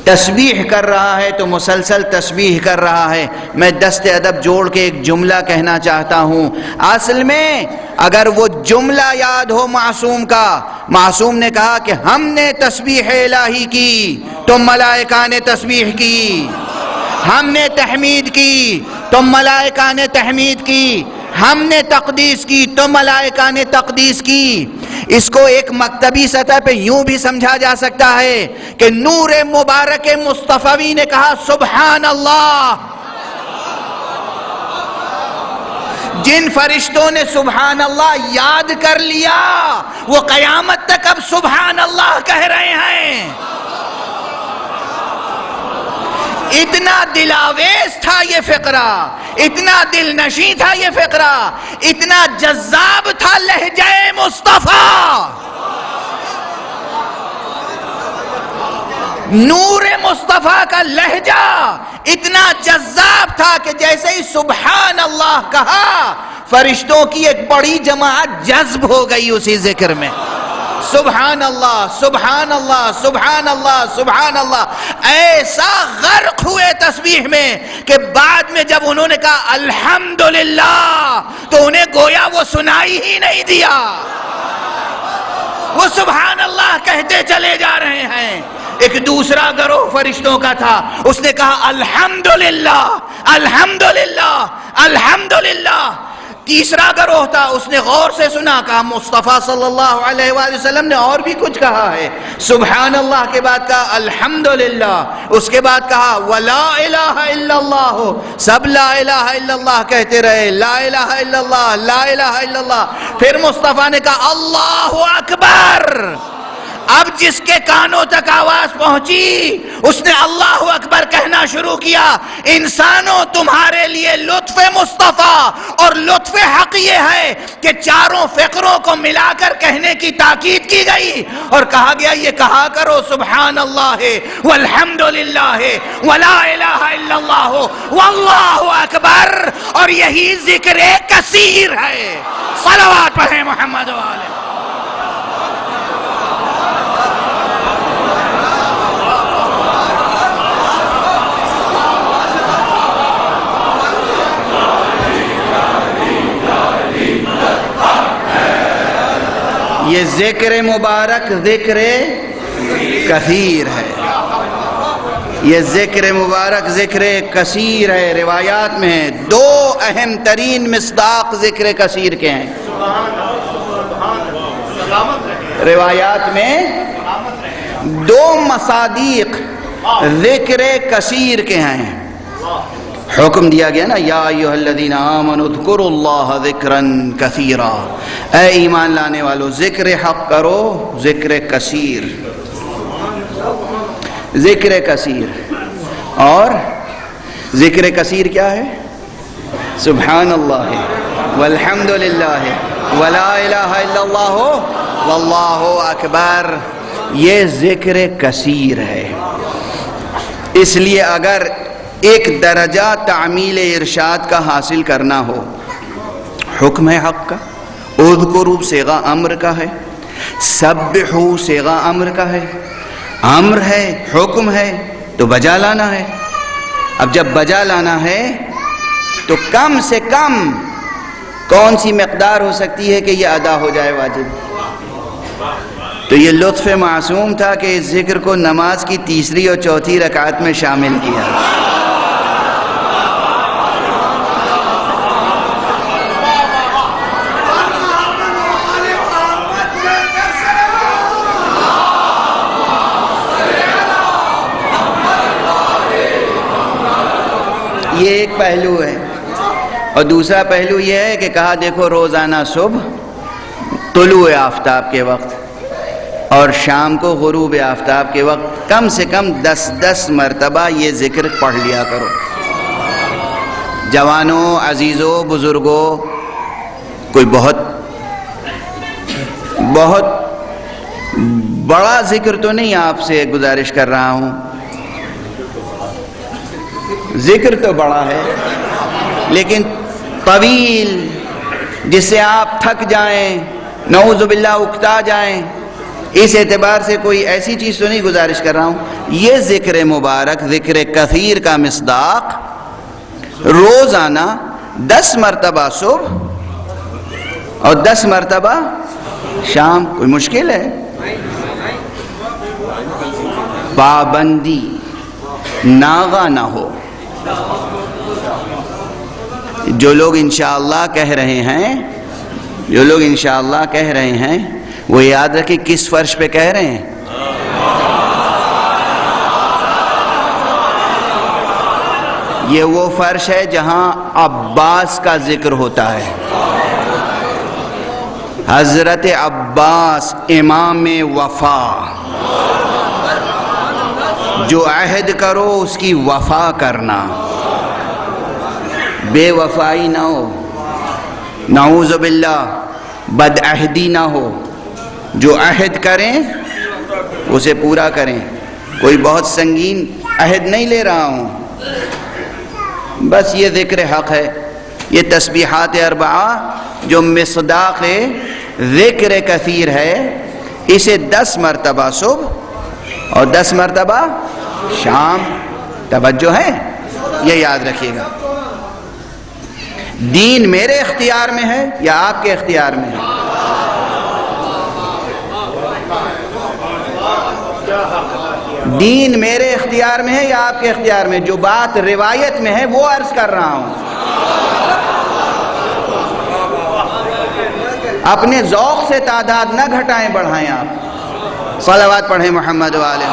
تسبیح کر رہا ہے تو مسلسل تسبیح کر رہا ہے۔ میں دست ادب جوڑ کے ایک جملہ کہنا چاہتا ہوں، اصل میں اگر وہ جملہ یاد ہو معصوم کا، معصوم نے کہا کہ ہم نے تسبیح الہی کی تو ملائکہ نے تسبیح کی، ہم نے تحمید کی تو ملائکہ نے تحمید کی، ہم نے تقدیس کی تو ملائکہ نے تقدیس کی۔ اس کو ایک مکتبی سطح پہ یوں بھی سمجھا جا سکتا ہے کہ نور مبارک مصطفی نے کہا سبحان اللہ۔ جن فرشتوں نے سبحان اللہ یاد کر لیا وہ قیامت تک اب سبحان اللہ کہہ رہے ہیں۔ اتنا دلاویز تھا یہ فقرہ، اتنا دل نشیں تھا یہ فقرہ، اتنا جذاب تھا لہجہ مصطفیٰ۔ نور مصطفیٰ کا لہجہ اتنا جذاب تھا کہ جیسے ہی سبحان اللہ کہا فرشتوں کی ایک بڑی جماعت جذب ہو گئی اسی ذکر میں۔ سبحان اللہ سبحان اللہ سبحان اللہ سبحان اللہ، ایسا غرق ہوئے تسبیح میں کہ بعد میں جب انہوں نے کہا الحمدللہ تو انہیں گویا وہ سنائی ہی نہیں دیا، وہ سبحان اللہ کہتے چلے جا رہے ہیں۔ ایک دوسرا گروہ فرشتوں کا تھا، اس نے کہا الحمدللہ الحمدللہ الحمدللہ۔ تیسرا گروہ تھا، اس نے غور سے سنا، کہا مصطفیٰ صلی اللہ علیہ وآلہ وسلم نے اور بھی کچھ کہا ہے۔ سبحان اللہ کے بعد کہا الحمدللہ، اس کے بعد کہا ولا الہ الا اللہ، سب لا الہ الا اللہ کہتے رہے، لا الہ الا اللہ لا الہ الا اللہ۔ پھر مصطفیٰ نے کہا اللہ اکبر اب جس کے کانوں تک آواز پہنچی اس نے اللہ اکبر کہنا شروع کیا. انسانوں تمہارے لیے لطف مصطفیٰ اور لطف حق یہ ہے کہ چاروں فقروں کو ملا کر کہنے کی تاکید کی گئی اور کہا گیا یہ کہا کرو سبحان اللہ والحمد للہ ولا الہ الا اللہ واللہ اکبر، اور یہی ذکر کثیر ہے. صلوات پڑھیں محمد والے. یہ ذکر مبارک ذکر کثیر ہے. یہ ذکر مبارک ذکر کثیر ہے. روایات میں ہے دو اہم ترین مصداق ذکر کثیر کے ہیں. روایات میں دو مصادیق ذکر کثیر کے ہیں. حکم دیا گیا نا یا ایھا الذین آمنوا اذکروا اللہ ذکرا کثیرا، اے ایمان لانے والو ذکر حق کرو ذکر کثیر. ذکر کثیر اور ذکر کثیر کیا ہے؟ سبحان اللہ والحمد للہ ولا الہ الا اللہ واللہ اکبر. یہ ذکر کثیر ہے. اس لیے اگر ایک درجہ تعمیل ارشاد کا حاصل کرنا ہو، حکم ہے حق کا، اذکروا صیغہ امر کا ہے، سبحوا صیغہ امر کا ہے، امر ہے حکم ہے تو بجا لانا ہے. اب جب بجا لانا ہے تو کم سے کم کون سی مقدار ہو سکتی ہے کہ یہ ادا ہو جائے واجب؟ تو یہ لطف معصوم تھا کہ اس ذکر کو نماز کی تیسری اور چوتھی رکعت میں شامل کیا. یہ ایک پہلو ہے. اور دوسرا پہلو یہ ہے کہ کہا دیکھو روزانہ صبح طلوع آفتاب کے وقت اور شام کو غروب آفتاب کے وقت کم سے کم 10 مرتبہ یہ ذکر پڑھ لیا کرو. جوانوں، عزیزوں، بزرگوں، کوئی بہت بڑا ذکر تو نہیں آپ سے گزارش کر رہا ہوں، ذکر تو بڑا ہے لیکن طویل، جس سے آپ تھک جائیں، نعوذ باللہ اکتا جائیں. اس اعتبار سے کوئی ایسی چیز تو نہیں گزارش کر رہا ہوں. یہ ذکر مبارک ذکر کثیر کا مصداق روزانہ 10 مرتبہ صبح اور 10 مرتبہ شام. کوئی مشکل ہے؟ پابندی ناغہ نہ ہو. جو لوگ انشاءاللہ کہہ رہے ہیں وہ یاد رکھیں کس فرش پہ کہہ رہے ہیں. یہ وہ فرش ہے جہاں عباس کا ذکر ہوتا ہے. حضرت عباس امام وفا، جو عہد کرو اس کی وفا کرنا، بے وفائی نہ ہو، نعوذ باللہ بد عہدی نہ ہو. جو عہد کریں اسے پورا کریں. کوئی بہت سنگین عہد نہیں لے رہا ہوں، بس یہ ذکر حق ہے. یہ تسبیحات اربعہ جو مصداق ذکر کثیر ہے، اسے 10 مرتبہ صبح اور 10 مرتبہ شام. توجہ ہے، یہ یاد رکھیے گا. دین میرے اختیار میں ہے یا آپ کے اختیار میں ہے؟ دین میرے اختیار میں ہے یا آپ کے اختیار میں؟ جو بات روایت میں ہے وہ عرض کر رہا ہوں. اپنے ذوق سے تعداد نہ گھٹائیں بڑھائیں. آپ صلوات پڑھیں محمد والے.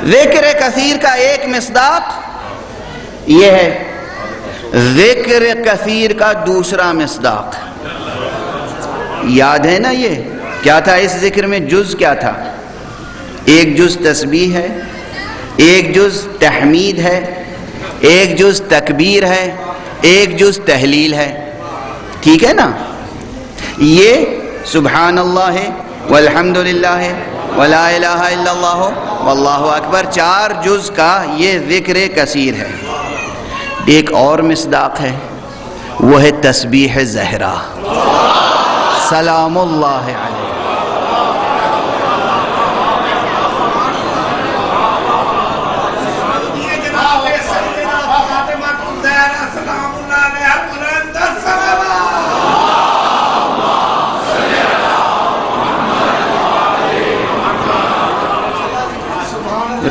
ذکر کثیر کا ایک مصداق یہ ہے ذکر کثیر کا دوسرا مصداق. یاد ہے نا یہ کیا تھا؟ اس ذکر میں جز کیا تھا؟ ایک جز تسبیح ہے، ایک جز تحمید ہے، ایک جز تکبیر ہے، ایک جز تحلیل ہے. ٹھیک ہے نا؟ یہ سبحان اللہ ہے، والحمد للہ ہے، ولا الہ الا اللہ واللہ اکبر، 4 جز کا یہ ذکر کثیر ہے. ایک اور مصداق ہے، وہ ہے تسبیح زہرا سلام اللہ علیہ.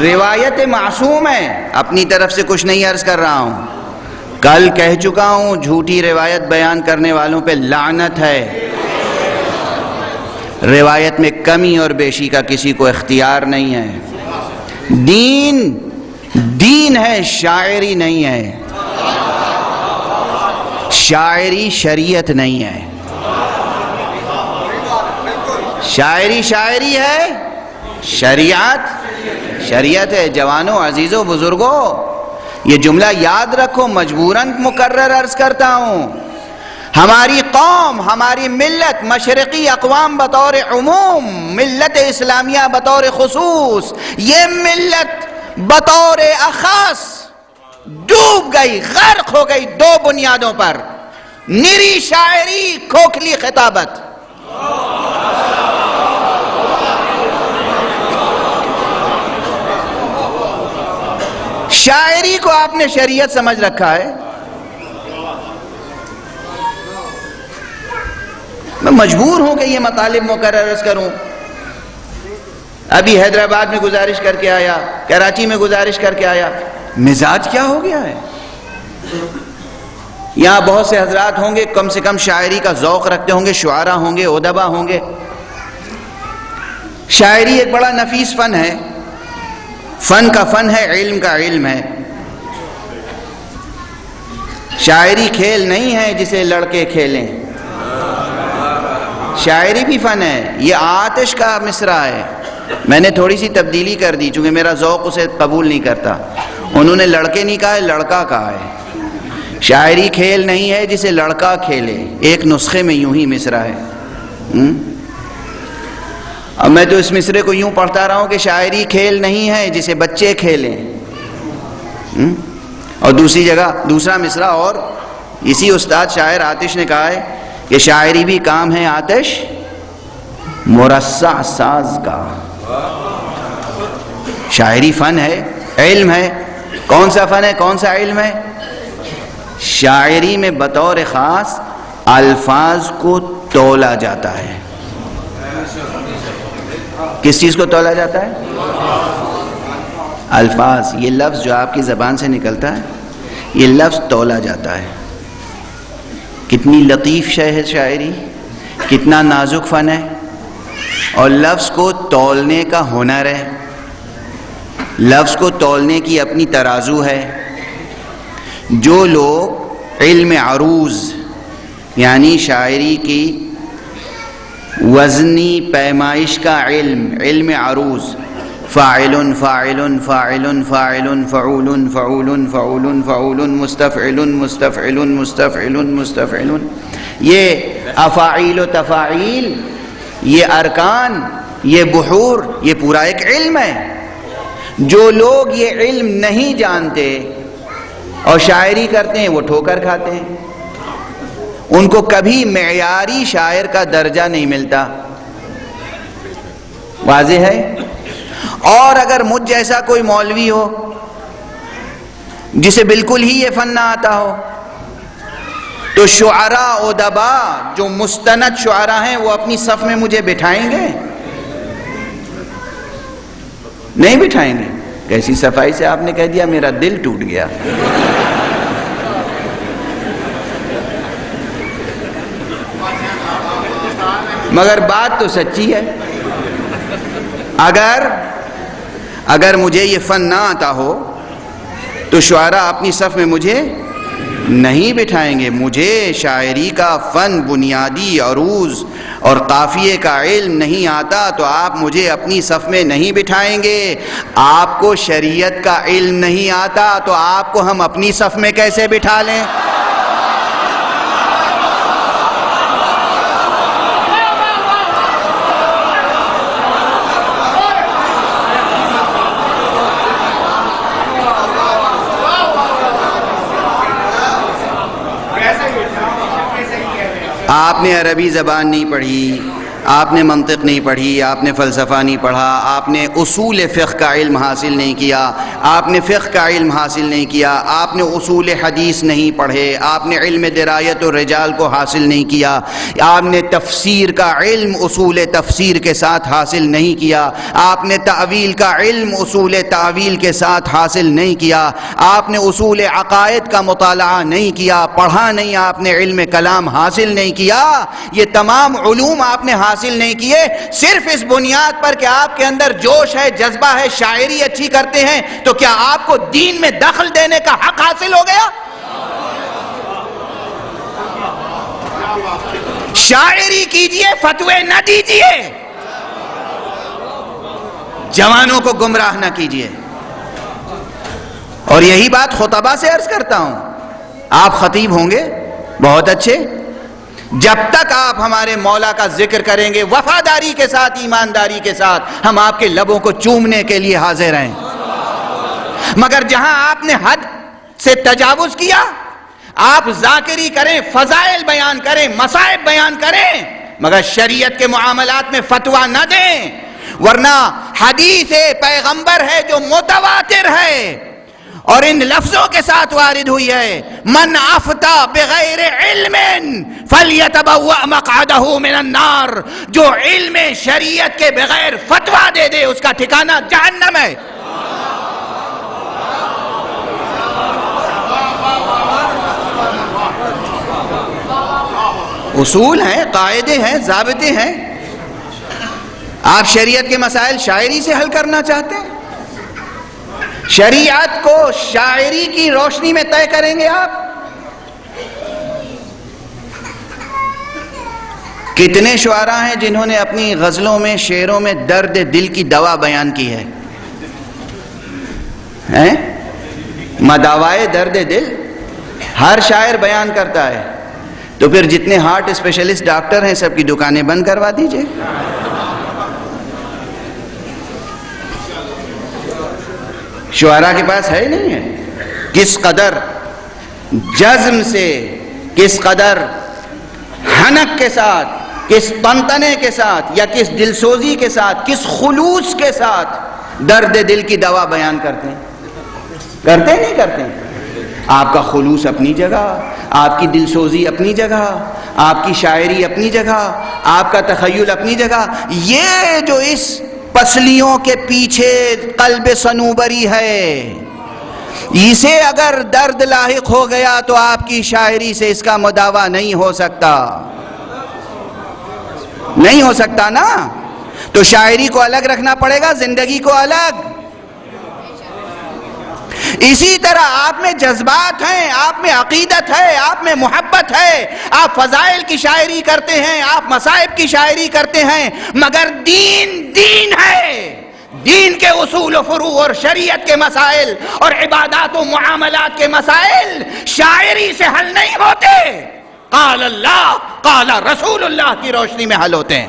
روایت معصوم ہے، اپنی طرف سے کچھ نہیں عرض کر رہا ہوں. کل کہہ چکا ہوں جھوٹی روایت بیان کرنے والوں پہ لعنت ہے. روایت میں کمی اور بیشی کا کسی کو اختیار نہیں ہے. دین ہے، شاعری نہیں ہے. شاعری شریعت نہیں ہے. شاعری ہے، شریعت ہے. جوانوں، عزیزوں، بزرگوں، یہ جملہ یاد رکھو، مجبوراً مکرر عرض کرتا ہوں. ہماری قوم، ہماری ملت، مشرقی اقوام بطور عموم، ملت اسلامیہ بطور خصوص، یہ ملت بطور اخص ڈوب گئی، غرق ہو گئی 2 بنیادوں پر: نری شاعری، کھوکھلی خطابت. شاعری کو آپ نے شریعت سمجھ رکھا ہے. میں مجبور ہوں کہ یہ مطالب مقرر عرض کروں. ابھی حیدرآباد میں گزارش کر کے آیا، کراچی میں گزارش کر کے آیا. مزاج کیا ہو گیا ہے؟ یہاں بہت سے حضرات ہوں گے کم سے کم شاعری کا ذوق رکھتے ہوں گے، شعراء ہوں گے، ادبا ہوں گے. شاعری ایک بڑا نفیس فن ہے. فن کا فن ہے، علم کا علم ہے. شاعری کھیل نہیں ہے جسے لڑکے کھیلیں. شاعری بھی فن ہے. یہ آتش کا مصرع ہے، میں نے تھوڑی سی تبدیلی کر دی چونکہ میرا ذوق اسے قبول نہیں کرتا. انہوں نے لڑکے نہیں کہا ہے، لڑکا کہا ہے. شاعری کھیل نہیں ہے جسے لڑکا کھیلے. ایک نسخے میں یوں ہی مصرع ہے. اب میں تو اس مصرے کو یوں پڑھتا رہا ہوں کہ شاعری کھیل نہیں ہے جسے بچے کھیلیں. اور دوسری جگہ دوسرا مصرع اور اسی استاد شاعر آتش نے کہا ہے کہ شاعری بھی کام ہے آتش مرصع ساز کا. شاعری فن ہے، علم ہے. کون سا فن ہے، کون سا علم ہے؟ شاعری میں بطور خاص الفاظ کو تولا جاتا ہے. کس چیز کو تولا جاتا ہے؟ الفاظ. یہ لفظ جو آپ کی زبان سے نکلتا ہے، یہ لفظ تولا جاتا ہے. کتنی لطیف شے ہے شاعری، کتنا نازک فن ہے. اور لفظ کو تولنے کا ہنر ہے. لفظ کو تولنے کی اپنی ترازو ہے. جو لوگ علم عروض یعنی شاعری کی وزنی پیمائش کا علم عروض، فاعل فاعل فاعل فاعل فعول فعول فعول فعول مستفعل مستفعل مستفعل مستفعل، یہ افاعیل و تفاعیل، یہ ارکان، یہ بحور، یہ پورا ایک علم ہے. جو لوگ یہ علم نہیں جانتے اور شاعری کرتے ہیں وہ ٹھوکر کھاتے ہیں. ان کو کبھی معیاری شاعر کا درجہ نہیں ملتا. واضح ہے؟ اور اگر مجھ جیسا کوئی مولوی ہو جسے بالکل ہی یہ فن نہ آتا ہو تو شعراء ادبا جو مستند شعراء ہیں وہ اپنی صف میں مجھے بٹھائیں گے؟ نہیں بٹھائیں گے. کیسی صفائی سے آپ نے کہہ دیا میرا دل ٹوٹ گیا. مگر بات تو سچی ہے. اگر مجھے یہ فن نہ آتا ہو تو شعراء اپنی صف میں مجھے نہیں بٹھائیں گے. مجھے شاعری کا فن بنیادی عروض اور قافیے کا علم نہیں آتا تو آپ مجھے اپنی صف میں نہیں بٹھائیں گے. آپ کو شریعت کا علم نہیں آتا تو آپ کو ہم اپنی صف میں کیسے بٹھا لیں؟ آپ نے عربی زبان نہیں پڑھی، آپ نے منطق نہیں پڑھی، آپ نے فلسفہ نہیں پڑھا، آپ نے اصول فقہ کا علم حاصل نہیں کیا، آپ نے فقہ کا علم حاصل نہیں کیا، آپ نے اصول حدیث نہیں پڑھے، آپ نے علم درایت الرجال کو حاصل نہیں کیا، آپ نے تفسیر کا علم اصول تفسیر کے ساتھ حاصل نہیں کیا، آپ نے تعویل کا علم اصول تعویل کے ساتھ حاصل نہیں کیا، آپ نے اصول عقائد کا مطالعہ نہیں کیا، پڑھا نہیں، آپ نے علم کلام حاصل نہیں کیا. یہ تمام علوم آپ نے حاصل نہیں کیے صرف اس بنیاد پر کہ آپ کے اندر جوش ہے، جذبہ ہے، شاعری اچھی کرتے ہیں. تو کیا آپ کو دین میں دخل دینے کا حق حاصل ہو گیا؟ شاعری کیجئے، فتوے نہ دیجئے، جوانوں کو گمراہ نہ کیجئے. اور یہی بات خطبہ سے عرض کرتا ہوں. آپ خطیب ہوں گے بہت اچھے، جب تک آپ ہمارے مولا کا ذکر کریں گے وفاداری کے ساتھ، ایمانداری کے ساتھ، ہم آپ کے لبوں کو چومنے کے لیے حاضر ہیں. مگر جہاں آپ نے حد سے تجاوز کیا، آپ ذاکری کریں، فضائل بیان کریں، مصائب بیان کریں، مگر شریعت کے معاملات میں فتویٰ نہ دیں. ورنہ حدیث پیغمبر ہے جو متواتر ہے اور ان لفظوں کے ساتھ وارد ہوئی ہے، من افتى بغیر علم فلیتبوأ مقعدہ من النار. جو علم شریعت کے بغیر فتویٰ دے دے اس کا ٹھکانہ جہنم ہے. اصول ہیں، قاعدے ہیں، ضابطے ہیں. آپ شریعت کے مسائل شاعری سے حل کرنا چاہتے ہیں؟ شریعت کو شاعری کی روشنی میں طے کریں گے آپ؟ کتنے شعراء ہیں جنہوں نے اپنی غزلوں میں، شعروں میں درد دل کی دوا بیان کی ہے؟ مداوائے درد دل ہر شاعر بیان کرتا ہے. تو پھر جتنے ہارٹ اسپیشلسٹ ڈاکٹر ہیں سب کی دکانیں بند کروا دیجئے. شعراء کے پاس ہے نہیں ہے؟ کس قدر جزم سے، کس قدر حنک کے ساتھ، کس طنطنے کے ساتھ، یا کس دلسوزی کے ساتھ، کس خلوص کے ساتھ درد دل کی دوا بیان کرتے ہیں. کرتے نہیں کرتے؟ آپ کا خلوص اپنی جگہ، آپ کی دلسوزی اپنی جگہ، آپ کی شاعری اپنی جگہ، آپ کا تخیل اپنی جگہ. یہ جو اس پسلیوں کے پیچھے قلب صنوبری ہے، اسے اگر درد لاحق ہو گیا تو آپ کی شاعری سے اس کا مداوا نہیں ہو سکتا. نہیں ہو سکتا نا. تو شاعری کو الگ رکھنا پڑے گا، زندگی کو الگ. اسی طرح آپ میں جذبات ہیں، آپ میں عقیدت ہے، آپ میں محبت ہے، آپ فضائل کی شاعری کرتے ہیں، آپ مصائب کی شاعری کرتے ہیں، مگر دین دین ہے. دین کے اصول و فروع اور شریعت کے مسائل اور عبادات و معاملات کے مسائل شاعری سے حل نہیں ہوتے، قال اللہ قال رسول اللہ کی روشنی میں حل ہوتے ہیں.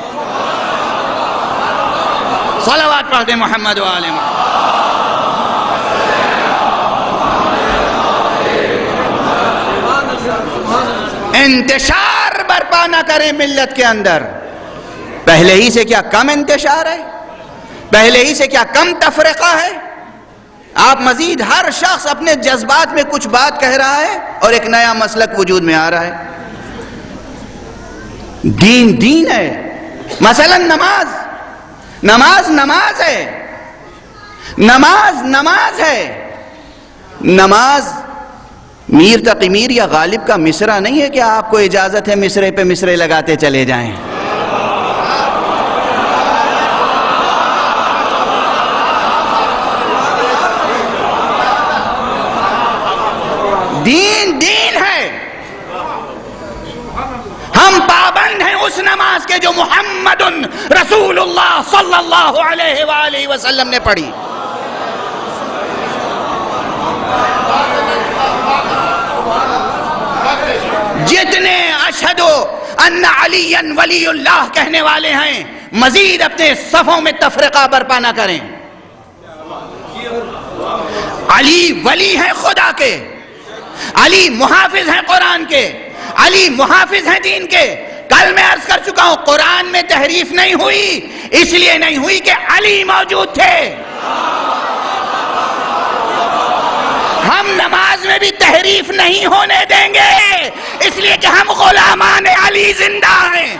صلوات پڑھتے محمد و آل محمد. انتشار برپا نہ کریں ملت کے اندر. پہلے ہی سے کیا کم انتشار ہے؟ پہلے ہی سے کیا کم تفرقہ ہے؟ آپ مزید ہر شخص اپنے جذبات میں کچھ بات کہہ رہا ہے اور ایک نیا مسلک وجود میں آ رہا ہے. دین دین ہے. مثلا نماز ہے، نماز ہے. نماز میر تقی میر یا غالب کا مصرع نہیں ہے کہ آپ کو اجازت ہے مصرے پہ مصرے لگاتے چلے جائیں. اس نماز کے جو محمد رسول اللہ صلی اللہ علیہ وآلہ وسلم نے پڑھی. جتنے اشہدو ان علی ولی اللہ کہنے والے ہیں مزید اپنے صفوں میں تفرقہ برپا نہ کریں. علی ولی ہیں خدا کے، علی محافظ ہیں قرآن کے، علی محافظ ہیں دین کے. کل میں عرض کر چکا ہوں قرآن میں تحریف نہیں ہوئی، اس لیے نہیں ہوئی کہ علی موجود تھے. ہم نماز میں بھی تحریف نہیں ہونے دیں گے، اس لیے کہ ہم غلامان علی زندہ ہیں.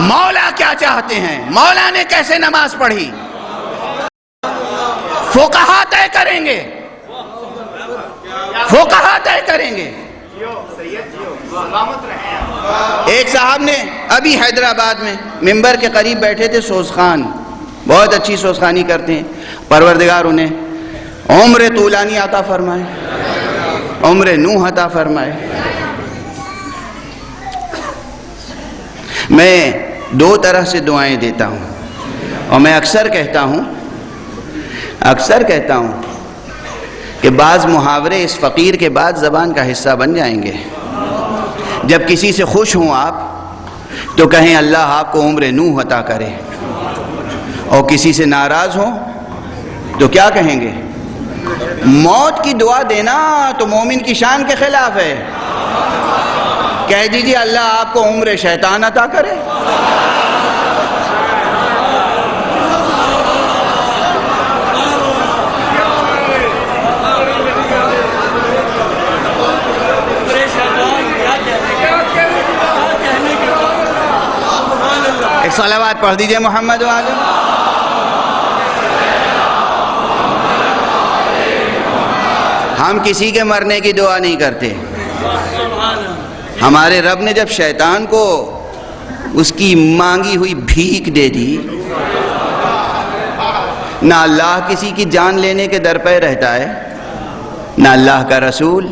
مولا کیا چاہتے ہیں، مولا نے کیسے نماز پڑھی، فقہا طے کریں گے، فقہا طے کریں گے. ایک صاحب نے ابھی حیدرآباد میں ممبر کے قریب بیٹھے تھے، سوز خان، بہت اچھی سوز خانی کرتے ہیں، پروردگار انہیں عمر طولانی عطا فرمائے، عمر نوح عطا فرمائے. میں دو طرح سے دعائیں دیتا ہوں اور میں اکثر کہتا ہوں کہ بعض محاورے اس فقیر کے بعد زبان کا حصہ بن جائیں گے. جب کسی سے خوش ہوں آپ تو کہیں اللہ آپ کو عمر نوح عطا کرے، اور کسی سے ناراض ہوں تو کیا کہیں گے؟ موت کی دعا دینا تو مومن کی شان کے خلاف ہے. کہہ دیجئے اللہ آپ کو عمر شیطان عطا کرے. ایک صلوات پڑھ دیجئے محمد و آلہ. ہم کسی کے مرنے کی دعا نہیں کرتے. ہمارے رب نے جب شیطان کو اس کی مانگی ہوئی بھیک دے دی، نہ اللہ کسی کی جان لینے کے در پہ رہتا ہے، نہ اللہ کا رسول،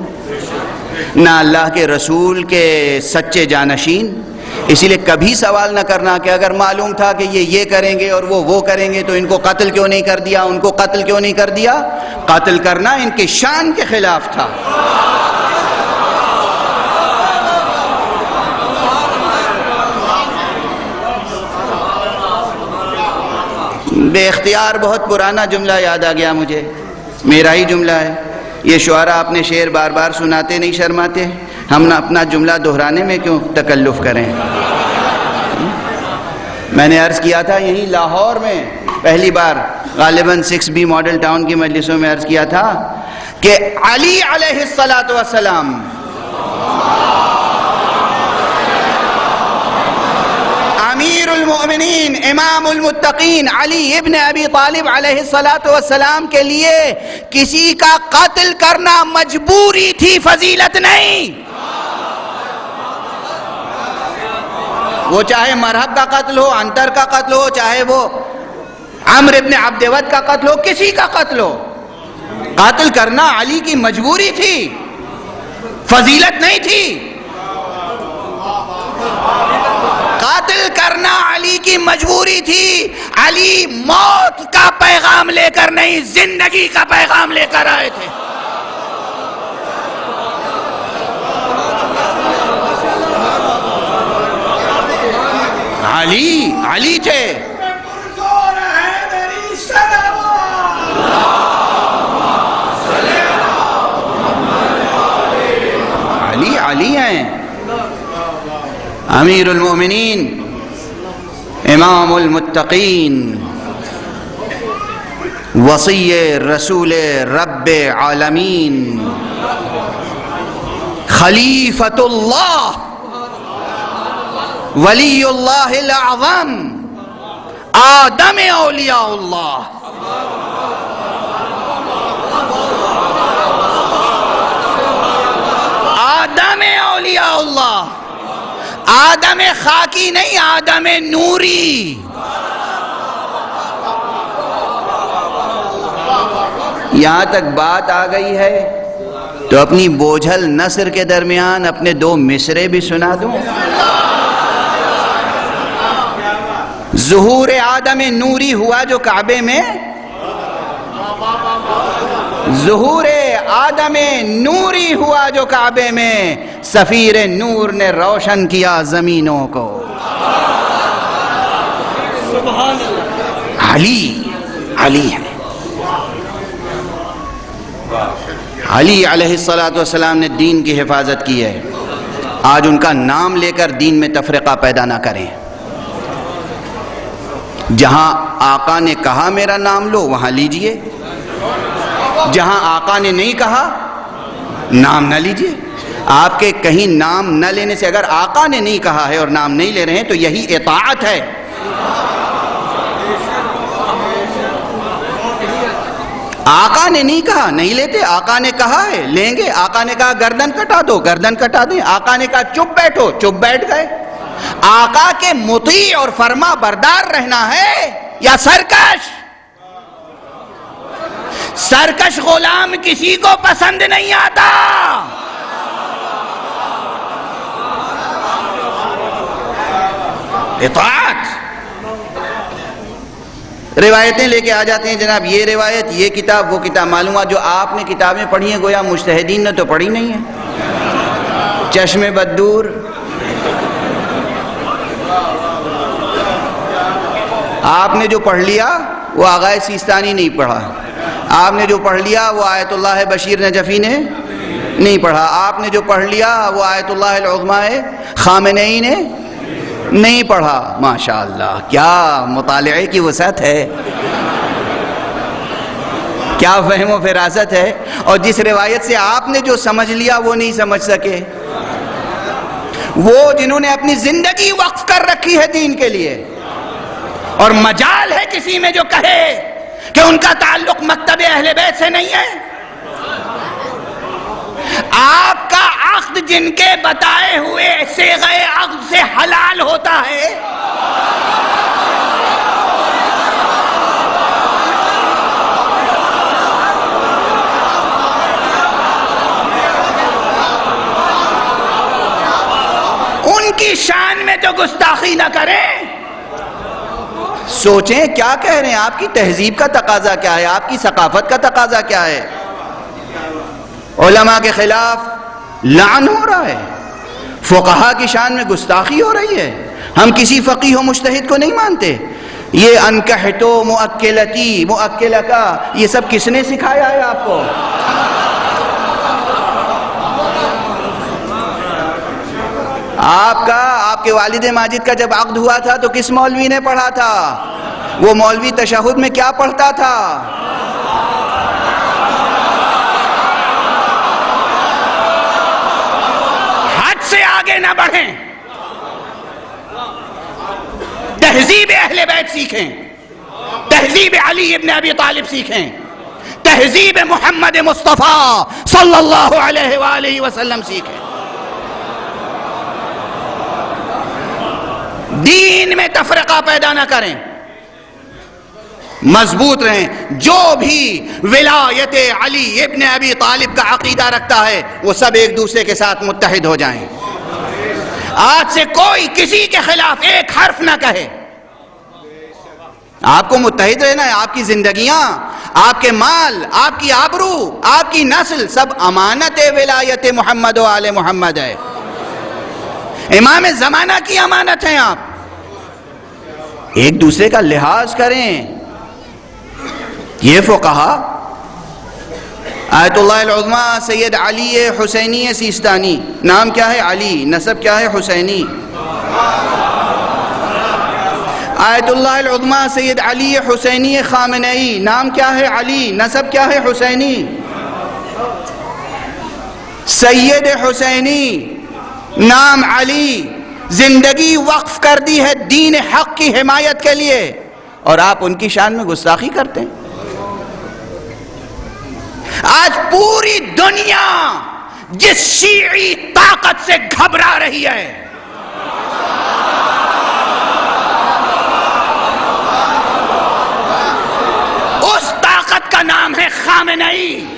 نہ اللہ کے رسول کے سچے جانشین. اسی لیے کبھی سوال نہ کرنا کہ اگر معلوم تھا کہ یہ کریں گے اور وہ کریں گے تو ان کو قتل کیوں نہیں کر دیا، ان کو قتل کیوں نہیں کر دیا. قتل کرنا ان کی شان کے خلاف تھا. بے اختیار بہت پرانا جملہ یاد آ گیا مجھے، میرا ہی جملہ ہے. یہ شعراء اپنے شعر بار بار سناتے نہیں شرماتے، ہم نہ اپنا جملہ دہرانے میں کیوں تکلف کریں. میں نے عرض کیا تھا یہیں لاہور میں پہلی بار غالباً 6B ماڈل ٹاؤن کی مجلسوں میں عرض کیا تھا کہ علی علیہ السلام امیر المؤمنین امام المتقین علی ابن ابی طالب علیہ السلام کے لیے کسی کا قتل کرنا مجبوری تھی، فضیلت نہیں. وہ چاہے مرحب کا قتل ہو، انتر کا قتل ہو، چاہے وہ عمرو ابن عبد ود کا قتل ہو، کسی کا قتل ہو، قتل کرنا علی کی مجبوری تھی، فضیلت نہیں تھی. قاتل کرنا علی کی مجبوری تھی. علی موت کا پیغام لے کر نہیں، زندگی کا پیغام لے کر آئے تھے. علی تھے. علی ہیں امیر المؤمنین امام المتقین وصی رسول رب عالمین خلیفۃ اللہ ولی اللہ الاعظم آدم اولیاء اللہ. آدم اولیاء اللہ، آدم خاکی نہیں، آدم نوری. یہاں تک بات آ گئی ہے تو اپنی بوجھل نثر کے درمیان اپنے 2 مصرے بھی سنا دوں. ظہور آدم نوری ہوا جو کعبے میں، ظہور آدم نوری ہوا جو کعبے میں، سفیر نور نے روشن کیا زمینوں کو. علی ہے. علی علیہ السلام نے دین کی حفاظت کی ہے. آج ان کا نام لے کر دین میں تفرقہ پیدا نہ کریں. جہاں آقا نے کہا میرا نام لو وہاں لیجئے، جہاں آقا نے نہیں کہا نام نہ لیجئے. آپ کے کہیں نام نہ لینے سے، اگر آقا نے نہیں کہا ہے اور نام نہیں لے رہے ہیں تو یہی اطاعت ہے. آقا نے نہیں کہا نہیں لیتے، آقا نے کہا ہے لیں گے. آقا نے کہا گردن کٹا دو گردن کٹا دیں. آقا نے کہا چپ بیٹھو چپ بیٹھ گئے. آقا کے مطیع اور فرما بردار رہنا ہے یا سرکش؟ سرکش غلام کسی کو پسند نہیں آتا. اطاعت. روایتیں لے کے آ جاتے ہیں، جناب یہ روایت یہ کتاب وہ کتاب. معلومات جو آپ نے کتابیں پڑھی ہیں گویا مجتہدین نے تو پڑھی نہیں ہیں. چشم بددور، آپ نے جو پڑھ لیا وہ آغائے سیستانی نہیں پڑھا. آپ نے جو پڑھ لیا وہ آیت اللہ بشیر نجفی نے نہیں پڑھا. آپ نے جو پڑھ لیا وہ آیت اللہ العظمی خامنئی نے نہیں پڑھا. ماشاءاللہ کیا مطالعے کی وسعت ہے، کیا فہم و فراست ہے. اور جس روایت سے آپ نے جو سمجھ لیا وہ نہیں سمجھ سکے. وہ جنہوں نے اپنی زندگی وقف کر رکھی ہے دین کے لیے، اور مجال ہے کسی میں جو کہے کہ ان کا تعلق مکتب اہل بیت سے نہیں ہے. آپ کا عقد جن کے بتائے ہوئے صیغہ عقد سے حلال ہوتا ہے، ان کی شان میں جو گستاخی نہ کریں. سوچیں کیا کہہ رہے ہیں. آپ کی تہذیب کا تقاضا کیا ہے، آپ کی ثقافت کا تقاضا کیا ہے. علماء کے خلاف لعن ہو رہا ہے، فقہا کی شان میں گستاخی ہو رہی ہے. ہم کسی فقیہ و مجتہد کو نہیں مانتے. یہ انکحتو مؤکلتی مؤکلکا یہ سب کس نے سکھایا ہے آپ کو؟ آپ کے والد ماجد کا جب عقد ہوا تھا تو کس مولوی نے پڑھا تھا؟ وہ مولوی تشہد میں کیا پڑھتا تھا؟ حد سے آگے نہ بڑھیں. تہذیب اہل بیت سیکھیں، تہذیب علی ابن ابی طالب سیکھیں، تہذیب محمد مصطفیٰ صلی اللہ علیہ وآلہ وسلم سیکھیں. دین میں تفرقہ پیدا نہ کریں، مضبوط رہیں. جو بھی ولایت علی ابن ابی طالب کا عقیدہ رکھتا ہے وہ سب ایک دوسرے کے ساتھ متحد ہو جائیں. آج سے کوئی کسی کے خلاف ایک حرف نہ کہے. آپ کو متحد رہنا ہے. آپ کی زندگیاں، آپ کے مال، آپ کی آبرو، آپ کی نسل سب امانت ولایت محمد و آل محمد ہے. امام زمانہ کی امانت ہیں. آپ ایک دوسرے کا لحاظ کریں. یہ فقہا آیت اللہ العظمی سید علی حسینی سیستانی، نام کیا ہے علی، نسب کیا ہے حسینی. آیت اللہ العظمی سید علی حسینی خامنئی، نام کیا ہے علی، نسب کیا ہے حسینی. سید حسینی نام علی، زندگی وقف کر دی ہے دین حق کی حمایت کے لیے، اور آپ ان کی شان میں گستاخی کرتے ہیں. آج پوری دنیا جس شیعی طاقت سے گھبرا رہی ہے، اس طاقت کا نام ہے خامنئی. نہیں.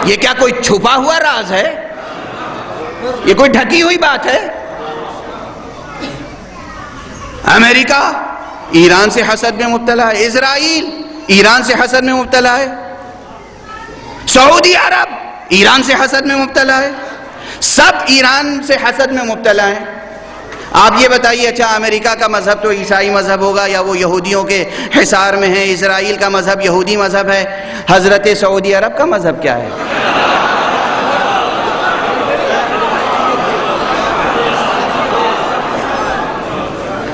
یہ کیا کوئی چھپا ہوا راز ہے؟ یہ کوئی ڈھکی ہوئی بات ہے؟ امریکہ ایران سے حسد میں مبتلا ہے، اسرائیل ایران سے حسد میں مبتلا ہے، سعودی عرب ایران سے حسد میں مبتلا ہے، سب ایران سے حسد میں مبتلا ہیں. آپ یہ بتائیے، اچھا امریکہ کا مذہب تو عیسائی مذہب ہوگا یا وہ یہودیوں کے حصار میں ہے، اسرائیل کا مذہب یہودی مذہب ہے، حضرت سعودی عرب کا مذہب کیا ہے؟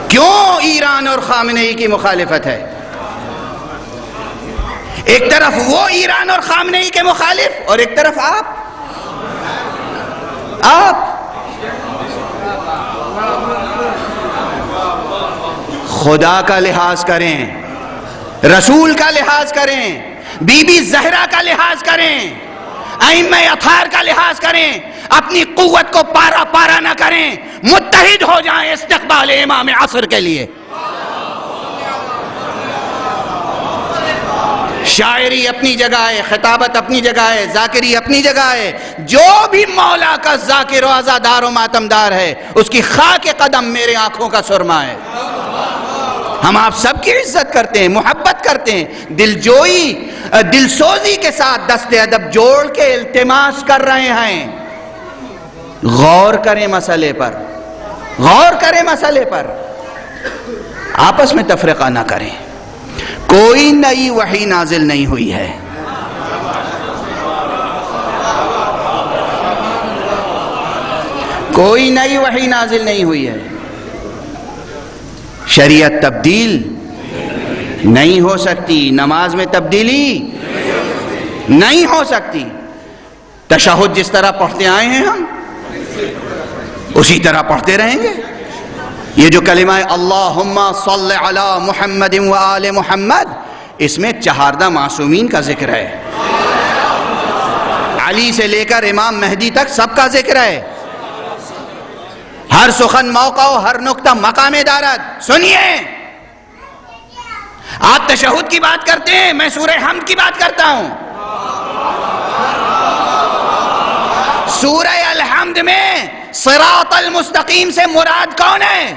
کیوں ایران اور خامنئی کی مخالفت ہے؟ ایک طرف وہ ایران اور خامنئی کے مخالف اور ایک طرف آپ خدا کا لحاظ کریں، رسول کا لحاظ کریں، بی بی زہرا کا لحاظ کریں، ائمہ اطہار کا لحاظ کریں، اپنی قوت کو پارا پارا نہ کریں، متحد ہو جائیں استقبال امام عصر کے لیے. شاعری اپنی جگہ ہے، خطابت اپنی جگہ ہے، ذاکری اپنی جگہ ہے. جو بھی مولا کا ذاکر و عزادار و ماتمدار ہے اس کی خاک قدم میرے آنکھوں کا سرما ہے. ہم آپ سب کی عزت کرتے ہیں، محبت کرتے ہیں، دل سوزی کے ساتھ دست ادب جوڑ کے التماس کر رہے ہیں. غور کریں مسئلے پر، غور کریں مسئلے پر، آپس میں تفرقہ نہ کریں. کوئی نئی وحی نازل نہیں ہوئی ہے. کوئی نئی وحی نازل نہیں ہوئی ہے. شریعت تبدیل نہیں ہو سکتی، نماز میں تبدیلی نہیں ہو سکتی. تشہد جس طرح پڑھتے آئے ہیں ہم اسی طرح پڑھتے رہیں گے. یہ جو کلمہ ہے اللہم صل علی محمد و آل محمد، اس میں چہاردہ معصومین کا ذکر ہے، علی سے لے کر امام مہدی تک سب کا ذکر ہے. ہر سخن موقع و ہر نقطہ مقام دارت. سنیے، آپ تشہد کی بات کرتے ہیں، میں سورہ حمد کی بات کرتا ہوں. سورہ الحمد میں صراط المستقیم سے مراد کون ہے؟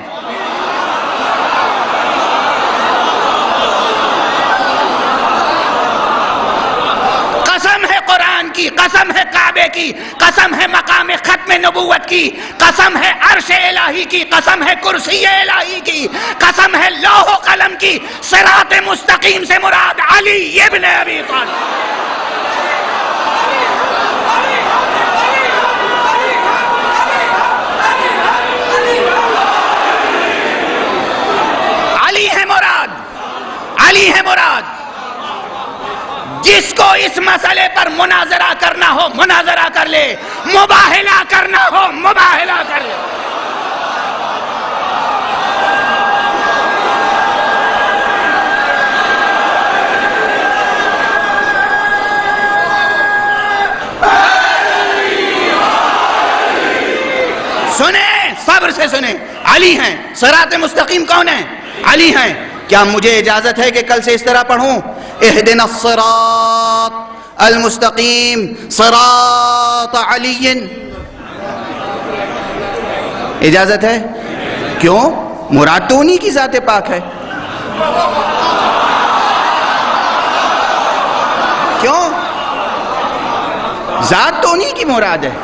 قسم ہے قرآن کی، قسم ہے کعبے کی، قسم ہے مقام ختم نبوت کی، قسم ہے عرش الہی کی، قسم ہے کرسی الہی کی، قسم ہے لوح و قلم کی، صراط مستقیم سے مراد علی ابن ابی طالب. علی ہے مراد. جس کو اس مسئلے پر مناظرہ کرنا ہو مناظرہ کر لے، مباہلہ کرنا ہو مباہلہ کر لے. سنیں، صبر سے سنیں. علی ہیں. صراط مستقیم کون ہے؟ علی ہیں. کیا مجھے اجازت ہے کہ کل سے اس طرح پڑھوں؟ اہدنا الصراط المستقیم صراط علی؟ اجازت ہے؟ کیوں؟ مراد تو انہی کی ذات پاک ہے. کیوں؟ ذات تو انہی کی مراد ہے.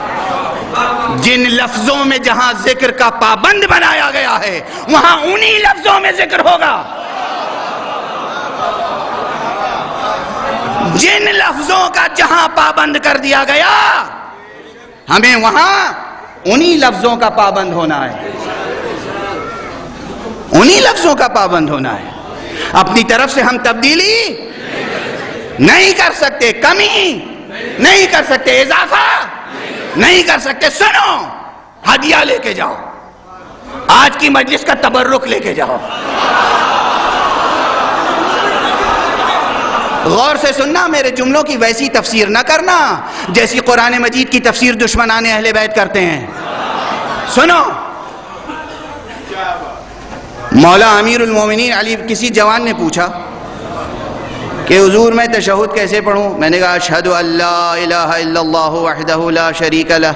جن لفظوں میں جہاں ذکر کا پابند بنایا گیا ہے وہاں انہی لفظوں میں ذکر ہوگا. جن لفظوں کا جہاں پابند کر دیا گیا ہمیں وہاں انہی لفظوں کا پابند ہونا ہے. انہی لفظوں کا پابند ہونا ہے. اپنی طرف سے ہم تبدیلی نہیں کر سکتے، کمی نہیں کر سکتے، اضافہ نہیں کر سکتے. سنو، ہدیہ لے کے جاؤ، آج کی مجلس کا تبرک لے کے جاؤ. غور سے سننا، میرے جملوں کی ویسی تفسیر نہ کرنا جیسی قرآن مجید کی تفسیر دشمنان اہل بیت کرتے ہیں. سنو، مولا امیر المومنین علی، کسی جوان نے پوچھا کہ حضور میں تشہد کیسے پڑھوں؟ میں نے کہا اشہد ان لا الہ الا اللہ وحدہ لا شریک لہ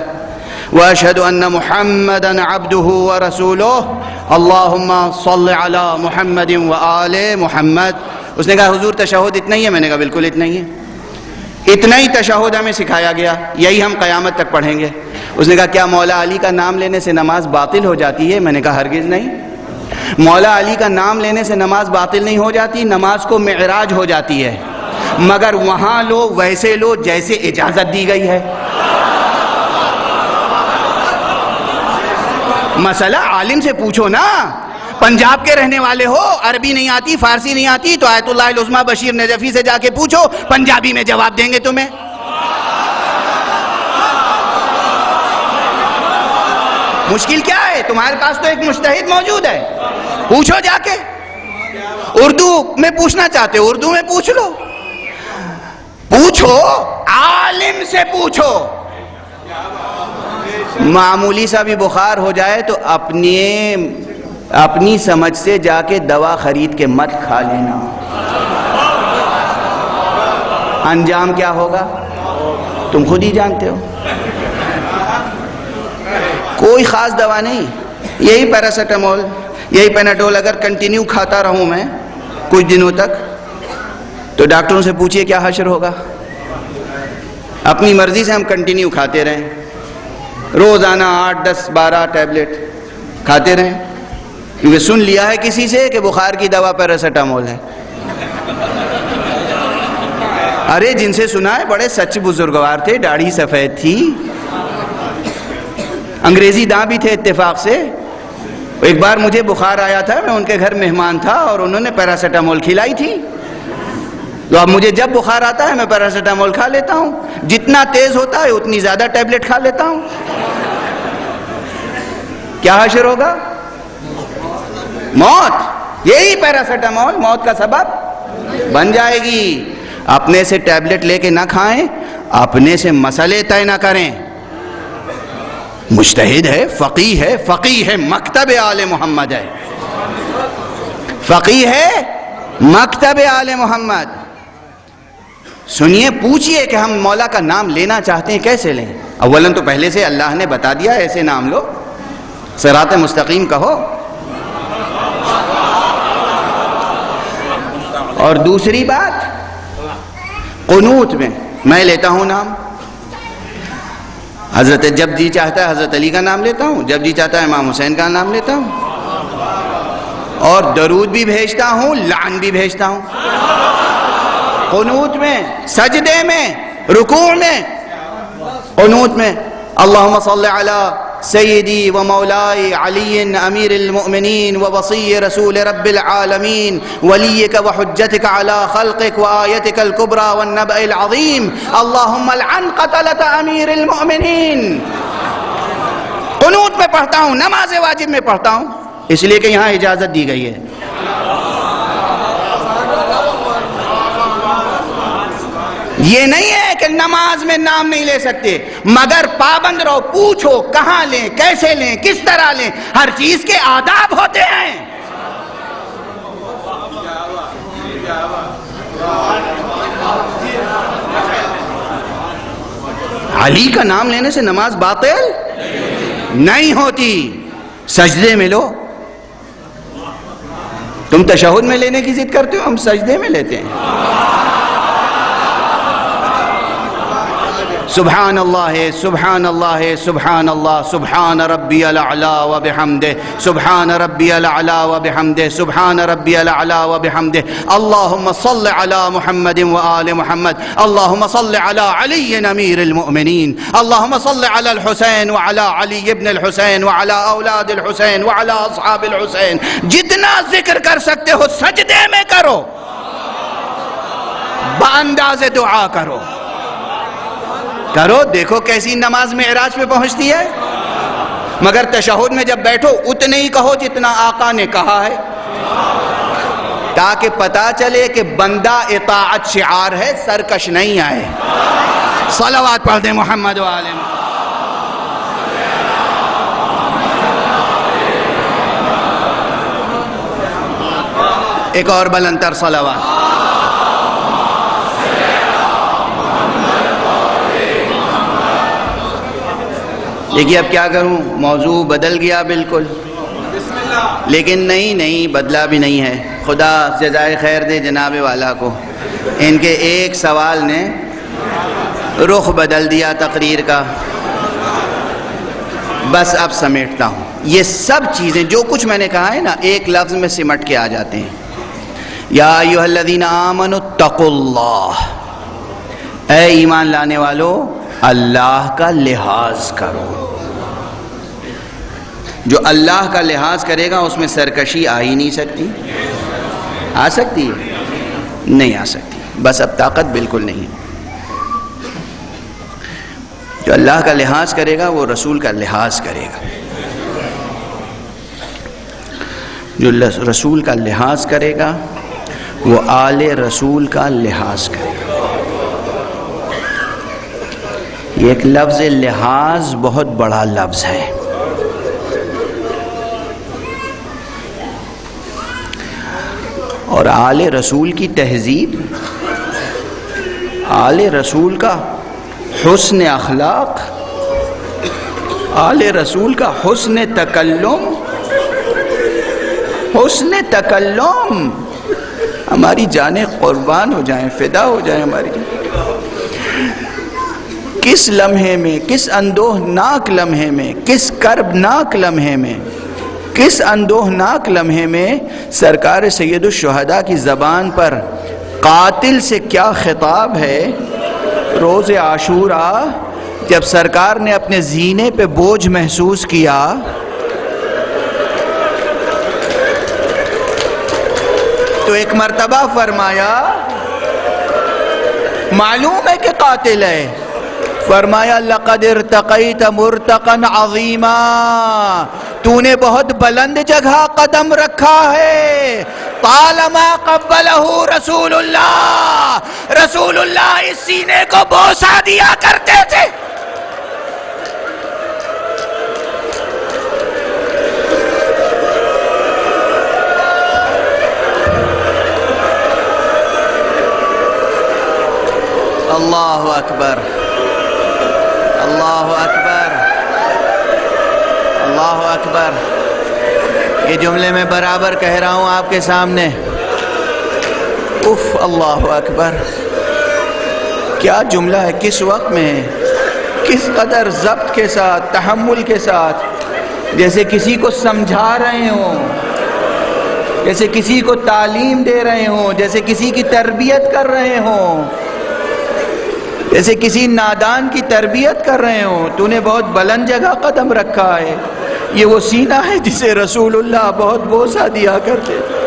واشہد ان محمدا عبدہ ورسولہ اللہم صل علی محمد وآل محمد۔ اس نے کہا حضور تشہد اتنا ہی ہے؟ میں نے کہا بالکل اتنا ہی ہے، اتنا ہی تشہد ہمیں سکھایا گیا، یہی ہم قیامت تک پڑھیں گے۔ اس نے کہا کیا مولا علی کا نام لینے سے نماز باطل ہو جاتی ہے؟ میں نے کہا ہرگز نہیں، مولا علی کا نام لینے سے نماز باطل نہیں ہو جاتی، نماز کو معراج ہو جاتی ہے، مگر وہاں لو ویسے لو جیسے اجازت دی گئی ہے۔ مسئلہ عالم سے پوچھو نا، پنجاب کے رہنے والے ہو، عربی نہیں آتی، فارسی نہیں آتی، تو آیت اللہ العظمیٰ بشیر نجفی سے جا کے پوچھو، پنجابی میں جواب دیں گے تمہیں۔ مشکل کیا ہے؟ تمہارے پاس تو ایک مجتہد موجود ہے، پوچھو جا کے۔ اردو میں پوچھنا چاہتے ہو اردو میں پوچھ لو، پوچھو عالم سے پوچھو۔ معمولی سا بھی بخار ہو جائے تو اپنی سمجھ سے جا کے دوا خرید کے مت کھا لینا، انجام کیا ہوگا تم خود ہی جانتے ہو۔ کوئی خاص دوا نہیں، یہی پیراسیٹامول، یہی پیناڈول اگر کنٹینیو کھاتا رہوں میں کچھ دنوں تک تو ڈاکٹروں سے پوچھئے کیا حشر ہوگا۔ اپنی مرضی سے ہم کنٹینیو کھاتے رہیں، روزانہ 8 10 12 ٹیبلٹ کھاتے رہیں، کیونکہ سن لیا ہے کسی سے کہ بخار کی دوا پیراسیٹامول ہے۔ ارے جن سے سنا ہے بڑے سچ بزرگوار تھے، داڑھی سفید تھی، انگریزی داں بھی تھے اتفاق سے۔ ایک بار مجھے بخار آیا تھا، میں ان کے گھر مہمان تھا اور انہوں نے پیراسیٹامول کھلائی تھی، تو اب مجھے جب بخار آتا ہے میں پیراسیٹامول کھا لیتا ہوں، جتنا تیز ہوتا ہے اتنی زیادہ ٹیبلٹ کھا لیتا ہوں۔ کیا حشر ہوگا؟ موت۔ یہی پیراسیٹامول موت کا سبب بن جائے گی۔ اپنے سے ٹیبلٹ لے کے نہ کھائیں، اپنے سے مسئلے طے نہ کریں۔ مجتہد ہے، فقیہ ہے، مکتب آل محمد ہے، فقیہ ہے، مکتب آل محمد۔ سنیے، پوچھئے کہ ہم مولا کا نام لینا چاہتے ہیں کیسے لیں؟ اولاً تو پہلے سے اللہ نے بتا دیا ایسے نام لو، صراط مستقیم کہو۔ اور دوسری بات، قنوت میں لیتا ہوں نام، حضرت جب جی چاہتا ہے حضرت علی کا نام لیتا ہوں، جب جی چاہتا ہے امام حسین کا نام لیتا ہوں، اور درود بھی بھیجتا ہوں، لعن بھی بھیجتا ہوں۔ قنوت میں، سجدے میں، رکوع میں، قنوت میں اللہم صل علی سیدی و مولائی علی امیر المؤمنین و وصی رسول رب العالمین ولیک و حجتک علی خلقک و آیتک الکبری والنبأ العظیم اللہم العن قتلت امیر المؤمنین۔ قنوت میں پڑھتا ہوں، نماز واجب میں پڑھتا ہوں، اس لیے کہ یہاں اجازت دی گئی ہے۔ یہ نہیں ہے کہ نماز میں نام نہیں لے سکتے، مگر پابند رہو، پوچھو کہاں لیں، کیسے لیں، کس طرح لیں، ہر چیز کے آداب ہوتے ہیں۔ علی کا نام لینے سے نماز باطل نہیں ہوتی۔ سجدے میں لو، تم تشہد میں لینے کی ضد کرتے ہو، ہم سجدے میں لیتے ہیں۔ سبحان اللہ سبحان اللہ سبحان اللہ سبحان ربی الاعلی و بحمدہ سبحان ربی الاعلی و بحمدہ سبحان ربی الاعلی و بحمدہ اللہم صل علی محمد و آل محمد اللہم صل علی علی امیر المؤمنین اللہم صل علی الحسین وعلی علی ابن الحسین وعلی اولاد الحسین وعلی اصحاب الحسین۔ جتنا ذکر کر سکتے ہو سجدے میں کرو، بانداز دعا کرو، دیکھو کیسی نماز معراج پہ پہنچتی ہے۔ مگر تشہد میں جب بیٹھو اتنے ہی کہو جتنا آقا نے کہا ہے، تاکہ پتا چلے کہ بندہ اطاعت شعار ہے، سرکش نہیں آئے۔ صلوات پڑھ دیں محمد و آل محمد۔ ایک اور بلند تر صلوات. دیکھیے اب کیا کروں، موضوع بدل گیا بالکل، لیکن نہیں بدلا بھی نہیں ہے. خدا جزائے خیر دے جناب والا کو، ان کے ایک سوال نے رخ بدل دیا تقریر کا. بس اب سمیٹتا ہوں. یہ سب چیزیں جو کچھ میں نے کہا ہے نا، ایک لفظ میں سمٹ کے آ جاتے ہیں. یا ایھا الذین آمنوا اتقوا اللہ، اے ایمان لانے والو اللہ کا لحاظ کرو. جو اللہ کا لحاظ کرے گا اس میں سرکشی آ ہی نہیں سکتی. آ سکتی ہے؟ نہیں آ سکتی. بس اب طاقت بالکل نہیں ہے. جو اللہ کا لحاظ کرے گا وہ رسول کا لحاظ کرے گا. جو رسول کا لحاظ کرے گا وہ آل رسول کا لحاظ کرے گا. یہ ایک لفظ لحاظ بہت بڑا لفظ ہے. اور آل رسول کی تہذیب، آل رسول کا حسن اخلاق، آل رسول کا حسن تکلم، ہماری جانیں قربان ہو جائیں، فدا ہو جائیں ہماری. کس لمحے میں، کس اندوہناک لمحے میں، کس کربناک لمحے میں، کس اندوہناک لمحے میں سرکار سید الشہداء کی زبان پر قاتل سے کیا خطاب ہے. روز عاشوراء جب سرکار نے اپنے سینے پہ بوجھ محسوس کیا تو ایک مرتبہ فرمایا، معلوم ہے کہ قاتل ہے، فرمایا لقد ارتقیت مرتقا عظیما، تو نے بہت بلند جگہ قدم رکھا ہے. طالما قبلہ رسول اللہ اس سینے کو بوسہ دیا کرتے تھے. اللہ اکبر، اللہ اکبر، اللہ اکبر. یہ جملے میں برابر کہہ رہا ہوں آپ کے سامنے. اف، اللہ اکبر. کیا جملہ ہے، کس وقت میں ہے، کس قدر ضبط کے ساتھ، تحمل کے ساتھ، جیسے کسی کو سمجھا رہے ہوں، جیسے کسی کو تعلیم دے رہے ہوں، جیسے کسی کی تربیت کر رہے ہوں، جیسے کسی نادان کی تربیت کر رہے ہوں. تو نے بہت بلند جگہ قدم رکھا ہے. یہ وہ سینہ ہے جسے رسول اللہ بہت بوسہ دیا کرتے تھے.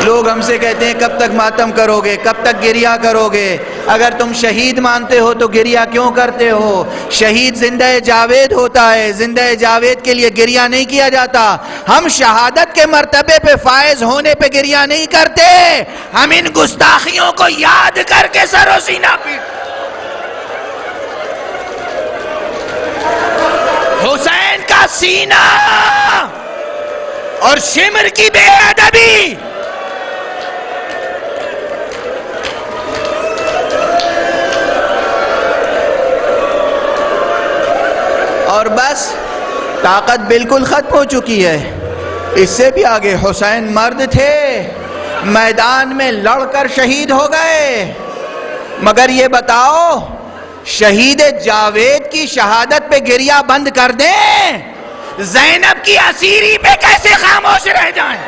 لوگ ہم سے کہتے ہیں کب تک ماتم کرو گے، کب تک گریہ کرو گے؟ اگر تم شہید مانتے ہو تو گریہ کیوں کرتے ہو؟ شہید زندہ جاوید ہوتا ہے، زندہ جاوید کے لیے گریہ نہیں کیا جاتا. ہم شہادت کے مرتبے پہ فائز ہونے پہ گریہ نہیں کرتے، ہم ان گستاخیوں کو یاد کر کے سر و سینہ پیٹ. حسین کا سینہ اور شمر کی بے ادبی، اور بس طاقت بالکل ختم ہو چکی ہے. اس سے بھی آگے حسین مرد تھے، میدان میں لڑ کر شہید ہو گئے. مگر یہ بتاؤ شہید جاوید کی شہادت پہ گریہ بند کر دیں، زینب کی اسیری پہ کیسے خاموش رہ جائیں؟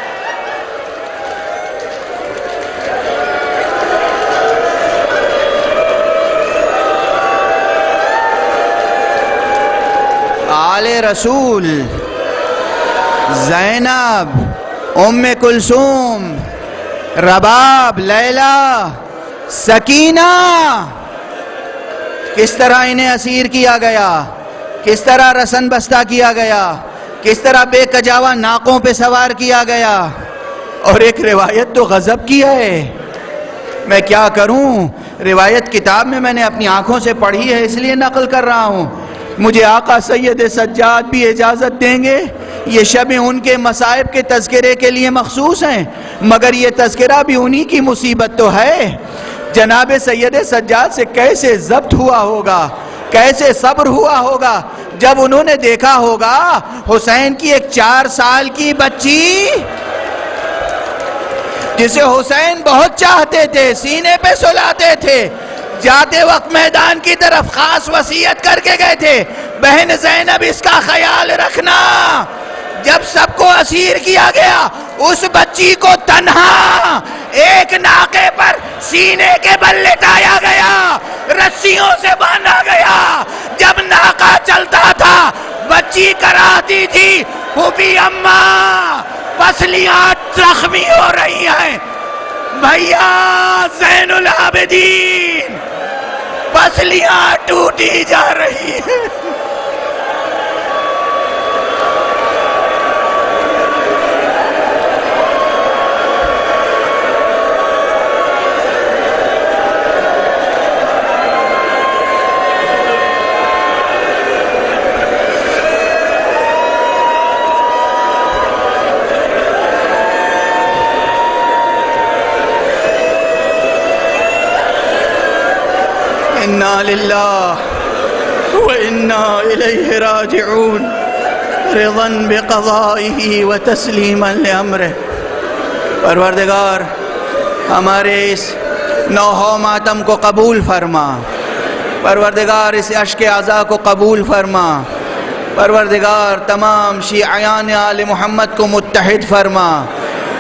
آل رسول، زینب، ام کلثوم، رباب، لیلا، سکینہ، کس طرح انہیں اسیر کیا گیا، کس طرح رسن بستہ کیا گیا، کس طرح بے کجاوا ناقوں پہ سوار کیا گیا. اور ایک روایت تو غضب کی ہے، میں کیا کروں، روایت کتاب میں نے اپنی آنکھوں سے پڑھی ہے اس لیے نقل کر رہا ہوں. مجھے آقا سید سجاد بھی اجازت دیں گے، یہ شبیں ان کے مصائب کے تذکرے کے لیے مخصوص ہیں، مگر یہ تذکرہ بھی انہی کی مصیبت تو ہے۔ جناب سید سجاد سے کیسے ضبط ہوا ہوگا، کیسے صبر ہوا ہوگا جب انہوں نے دیکھا ہوگا حسین کی ایک 4 سال کی بچی جسے حسین بہت چاہتے تھے، سینے پہ سلاتے تھے، جاتے وقت میدان کی طرف خاص وصیت کر کے گئے تھے، بہن زینب اس کا خیال رکھنا۔ جب سب کو اسیر کیا گیا، اس بچی کو تنہا ایک ناقے پر سینے کے بل لٹایا گیا، رسیوں سے باندھا گیا۔ جب ناقہ چلتا تھا بچی کراتی تھی، پھوپھی اماں پسلیاں زخمی ہو رہی ہیں، بھیا زین العابدین پسلیاں ٹوٹی جا رہی ہیں۔ انا للہ وانا الیہ راجعون رضا بقضائہ وتسلیما لامرہ۔ پروردگار ہمارے اس نوحہ ماتم کو قبول فرما، پروردگار اس اشک عزا کو قبول فرما، پروردگار تمام شیعیان آل محمد کو متحد فرما،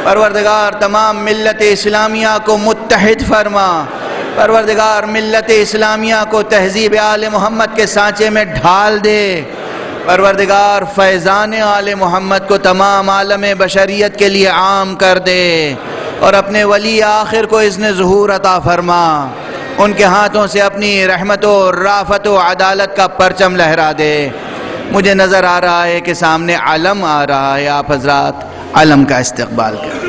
پروردگار تمام ملت اسلامیہ کو متحد فرما، پروردگار ملت اسلامیہ کو تہذیب آل محمد کے سانچے میں ڈھال دے، پروردگار فیضان آل محمد کو تمام عالم بشریت کے لیے عام کر دے، اور اپنے ولی آخر کو اذن ظہور عطا فرما، ان کے ہاتھوں سے اپنی رحمت و رافت و عدالت کا پرچم لہرا دے۔ مجھے نظر آ رہا ہے کہ سامنے علم آ رہا ہے، آپ حضرات علم کا استقبال کریں۔